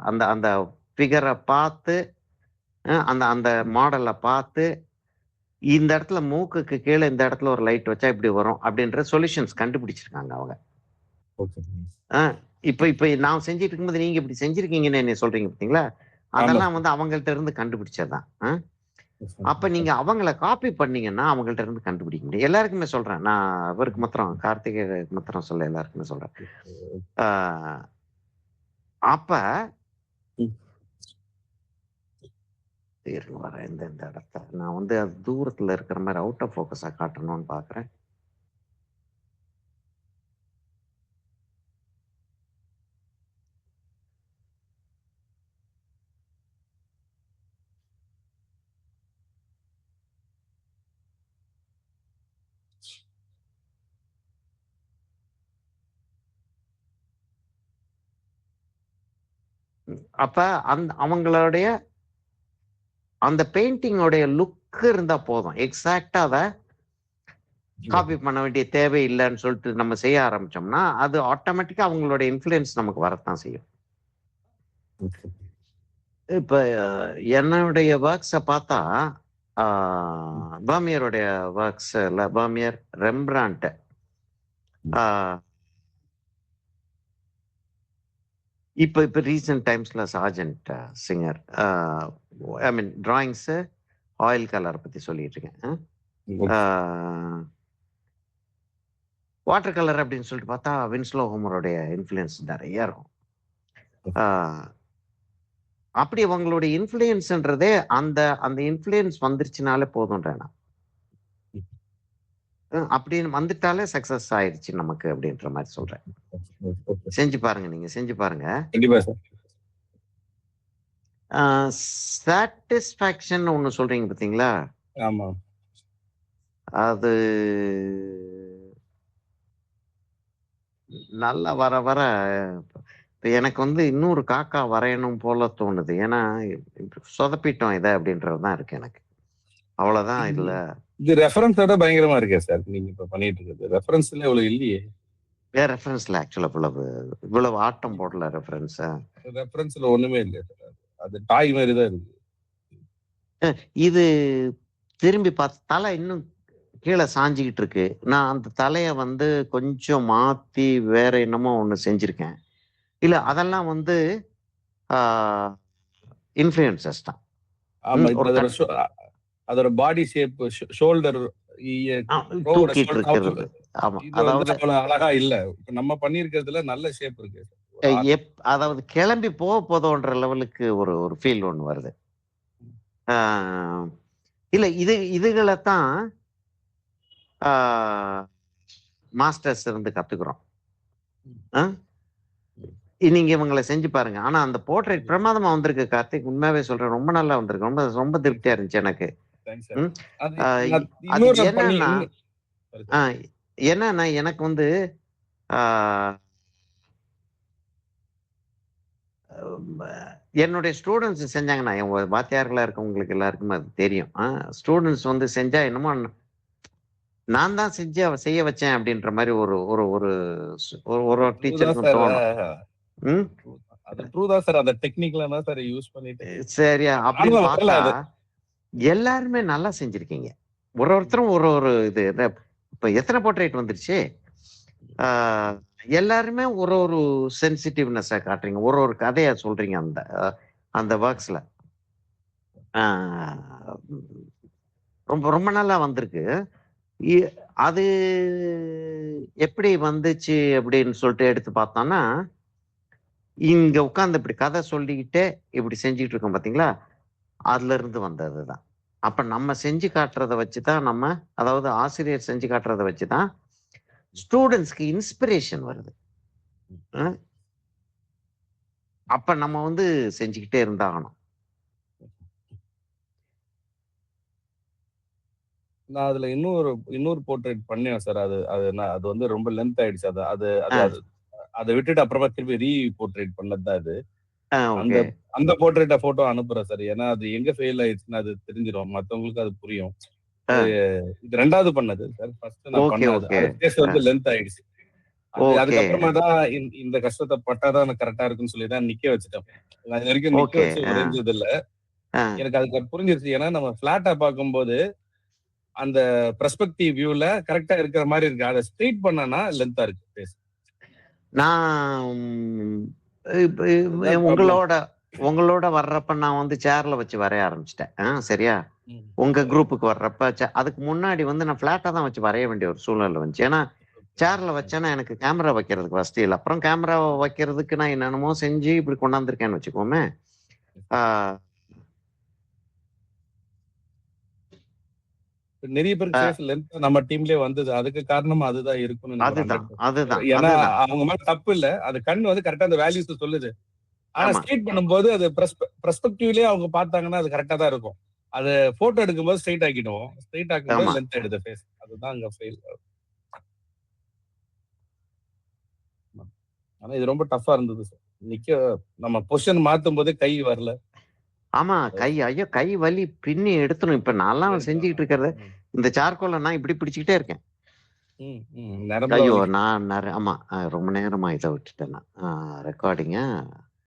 அந்த அந்த ஃபிகரை பார்த்து அந்த அந்த மாடலை பார்த்து இந்த இடத்துல மூக்குக்கு கீழே இந்த இடத்துல ஒரு லைட் வச்சா இப்படி வரும் அப்படின்ற சொல்யூஷன்ஸ் கண்டுபிடிச்சிருக்காங்க அவங்க. இப்ப நான் செஞ்சிட்டு இருக்கும்போது நீங்க இப்படி செஞ்சிருக்கீங்கன்னு என்ன சொல்றீங்க பார்த்தீங்களா? அதெல்லாம் வந்து அவங்கள்ட்ட இருந்து கண்டுபிடிச்சதுதான். அப்ப நீங்க அவங்கள காப்பி பண்ணீங்கன்னா அவங்கள்ட்ட இருந்து கண்டுபிடிக்க முடியும். எல்லாருக்குமே சொல்றேன், நான் அவருக்கு மாத்திரம் கார்த்திகேயனுக்கு மாத்திரம் சொல்ல, எல்லாருக்குமே சொல்றேன். அப்ப இருங்க வரேன். இந்த இடத்த நான் வந்து அது தூரத்துல இருக்கிற மாதிரி அவுட் ஆஃப் ஃபோக்கஸா காட்டணும்னு பாக்குறேன். அப்ப அவங்களுடைய அந்த பெயிண்டிங்கோடைய லுக் இருந்தா போதும். எக்ஸாக்டா அதை காப்பி பண்ண வேண்டிய தேவை இல்லைன்னு சொல்லிட்டு நம்ம செய்ய ஆரம்பிச்சோம்னா அது ஆட்டோமேட்டிக்கா அவங்களோட இன்ஃப்ளூயன்ஸ் நமக்கு வரத்தான் செய்யும். இப்ப என்னுடைய ஒர்க்ஸை பார்த்தா பர்மியருடைய ஒர்க்ஸ் இல்ல, பர்மியர், ரெம்பராண்ட், இப்ப ரீசெண்ட் டைம்ஸ்ல சார்ஜென்ட் சிங்கர், ஐ மீன் டிராயிங்ஸ் ஆயில் கலர் பத்தி சொல்லிட்டு இருக்கேன். வாட்டர் கலர் அப்படின்னு சொல்லிட்டு பார்த்தா வின்ஸ்லோ ஹோமருடைய இன்ஃப்ளூயன்ஸ் நிறைய இருக்கும். அப்படி அவங்களுடைய இன்ஃப்ளூயன்ஸ்ன்றதே அந்த அந்த இன்ஃப்ளூயன்ஸ் வந்துருச்சுனாலே போதும்ன்றேன். அப்படின்னு வந்துட்டாலே சக்சஸ் ஆயிடுச்சு நமக்கு அப்படின்ற மாதிரி சொல்றேன். செஞ்சு பாருங்க, நீங்க செஞ்சு பாருங்க. சாட்டிஸ்பாக்சன் ஒண்ணு சொல்றீங்க பாத்தீங்களா? ஆமா. அது நல்லா வர வர எனக்கு வந்து இன்னொரு காக்கா வரையணும் போல தோணுது. ஏன்னா சொதப்பிட்டோம் இதை அப்படின்றதுதான் இருக்கு எனக்கு. அவ்வளவுதான். இதுல இது ரெஃபரன்ஸோட பயங்கரமா இருக்கே சார். நீங்க இப்ப பண்ணிட்டு இருக்கிறது ரெஃபரன்ஸ்ல இவ்வளவு இல்லையே. ரெஃபரன்ஸ்ல ஆக்சுவலா இவ்வளவு ஆட்டம் போடல. ரெஃபரன்ஸ்ல ஒண்ணுமே இல்லை. அது டாய் மாதிரி தான் இருக்கு. இது திரும்பி பார்த்து தலை இன்னும் கீழே சாஞ்சிக்கிட்டு இருக்கு. நான் அந்த தலைய வந்து கொஞ்சம் மாத்தி வேற என்னமோ ஒண்ணு செஞ்சிருக்கேன். இல்ல அதெல்லாம் வந்து இன்ஃப்ளூயன்சஸ் தான். ஆமா இப்ப ஒரு அதோட பாடி ஷேப், ஷோல்டர், தூக்கிட்டு இருக்கிறது. ஆமா, இது வந்து அதாவது அவ்வளவு அழகா இல்ல. இப்ப நம்ம பண்ணிருக்கிறதுல நல்ல ஷேப் இருக்கு. ஒரு அதாவது கிளம்பி போதோன்ற லெவலுக்கு ஒரு ஒரு ஃபீல் ஒன்று வருது. இல்ல இதுகளைத்தான் மாஸ்டர்ஸ் இருந்து கத்துக்கிறோம். நீங்க இவங்களை செஞ்சு பாருங்க. ஆனா அந்த போர்ட்ரேட் பிரமாதமா வந்திருக்கு கார்த்திக், உண்மையாவே சொல்றேன், ரொம்ப நல்லா வந்திருக்கு, ரொம்ப ரொம்ப திருப்தியா இருந்துச்சு எனக்கு. அது என்னன்னா எனக்கு வந்து என்னுடைய ஸ்டூடெண்ட்ஸ் செஞ்சாங்கன்னா, என் வாத்தியார்களா இருக்கவங்களுக்கு எல்லாருக்குமே அது தெரியும். ஸ்டூடெண்ட்ஸ் வந்து செஞ்சா என்னமோ நான் தான் செய்ய வச்சேன் அப்படின்ற மாதிரி ஒரு ஒரு ஒரு ஒரு டீச்சருக்கும் தோணும். சரியா அப்படின்னு பார்த்தா எல்லாருமே நல்லா செஞ்சிருக்கீங்க. ஒருத்தரும் ஒரு ஒரு இது. இப்ப எத்தனை போர்ட்ரேட் வந்துருச்சு, எல்லாருமே ஒரு ஒரு சென்சிட்டிவ்னஸை காட்டுறீங்க, ஒரு ஒரு கதையை சொல்றீங்க அந்த அந்த ஒர்க்ஸ்ல. ரொம்ப ரொம்ப நல்லா வந்திருக்கு. அது எப்படி வந்துச்சு அப்படின்னு சொல்லிட்டு எடுத்து பார்த்தோம்னா, இங்க உட்கார்ந்து இப்படி கதை சொல்லிக்கிட்டே இப்படி செஞ்சுட்டு இருக்கோம் பாத்தீங்களா, அதுல இருந்து வந்ததுதான். அப்ப நம்ம செஞ்சு காட்டுறதை வச்சுதான் அதாவது ஆசிரியர் செஞ்சு காட்டுறதை வச்சுதான் ஸ்டூடெண்ட்ஸ்க்கு இன்ஸ்பிரேஷன் வருது. அப்ப நம்ம வந்து செஞ்சுக்கிட்டே இருந்தாகணும். நான் அதுல இன்னொரு போர்ட்ரேட் பண்ணேன் சார். அது வந்து ரொம்ப லென்த் ஆயிடுச்சு. அதை விட்டுட்டு அப்புறமா திருப்பி போர்ட்ரேட் பண்ணதுதான் இது. அந்த போர்ட்ரேட்ட போட்டோ அனுப்புறேன் சார். ஏன்னா அது எங்க ஃபெயில் ஆயிடுச்சுன்னு அது தெரிஞ்சிடும், மத்தவங்களுக்கு அது புரியும். இது ரெண்டாவது பண்ணது சார். ஃபர்ஸ்ட் நான் பண்ணது வந்து லென்த் ஆயிடுச்சு. அதுக்கப்புறமா தான் இந்த கஷ்டத்தை பட்டாதான் எனக்கு கரெக்டா இருக்குன்னு சொல்லிதான் நிக்க வச்சுட்டேன். அது வரைக்கும் நிக்க வச்சு உறைஞ்சது இல்ல. எனக்கு அதுக்கு புரிஞ்சிருச்சு. ஏன்னா நம்ம பிளாட்டா பார்க்கும்போது அந்த பெர்ஸ்பெக்டிவ் வியூல கரெக்டா இருக்கிற மாதிரி இருக்கு. அதை ஸ்ட்ரெயிட் பண்ணனா லென்த்தா இருக்கு ஃபேஸ். நான் உங்களோட வர்றப்ப நான் வந்து சேர்ல வச்சு வரைய ஆரம்பிச்சிட்டேன். சரியா, உங்க குரூப்புக்கு வர்றப்ப அதுக்கு முன்னாடி வந்து நான் பிளாட்டா தான் வச்சு வரைய வேண்டிய ஒரு சூழ்நிலை வந்துச்சு. ஏன்னா சேர்ல வச்சேன்னா எனக்கு கேமரா வைக்கிறதுக்கு வசதி இல்லை. அப்புறம் கேமரா வைக்கிறதுக்கு நான் என்னென்னமோ செஞ்சு இப்படி கொண்டாந்துருக்கேன்னு வச்சுக்கோமே. நிறைய பேர் ஃபேஸ் லென்த் நம்ம டீம்லயே வந்தது. அதுக்கு காரணமா அதுதான் இருக்கும்னு. அதுதான். ஏன்னா அவங்க மேல தப்பு இல்ல, அது கண் வந்து கரெக்டா அந்த வேல்யூஸ் சொல்லுது. ஆனா ஸ்ட்ரெயிட் பண்ணும்போது அது பெர்ஸ்பெக்டிவ்லயே அவங்க பார்த்தாங்கன்னா அது கரெக்டா தான் இருக்கும். அது போட்டோ எடுக்கும்போது ஸ்ட்ரெயிட் ஆக்கிடுவோம். ஸ்ட்ரெயிட் ஆக்கும்போது லென்த் ஆயிடுது ஃபேஸ். அதுதான் அங்க ஃபெயில். ஆனா இது ரொம்ப டஃபா இருந்தது சார். நம்ம பொசிஷன் மாத்தும் போது கை வரல. ஆமா, கை வலி பின்னி எடுத்துரும். இப்ப நான் செஞ்சுக்கிட்டு இருக்கிறது இந்த சார்கோல நான் இப்படி பிடிச்சுக்கிட்டே இருக்கேன். ஐயோ, நான் ஆமா ரொம்ப நேரமா இதை விட்டுட்டேன். நான் ரெக்கார்டிங்க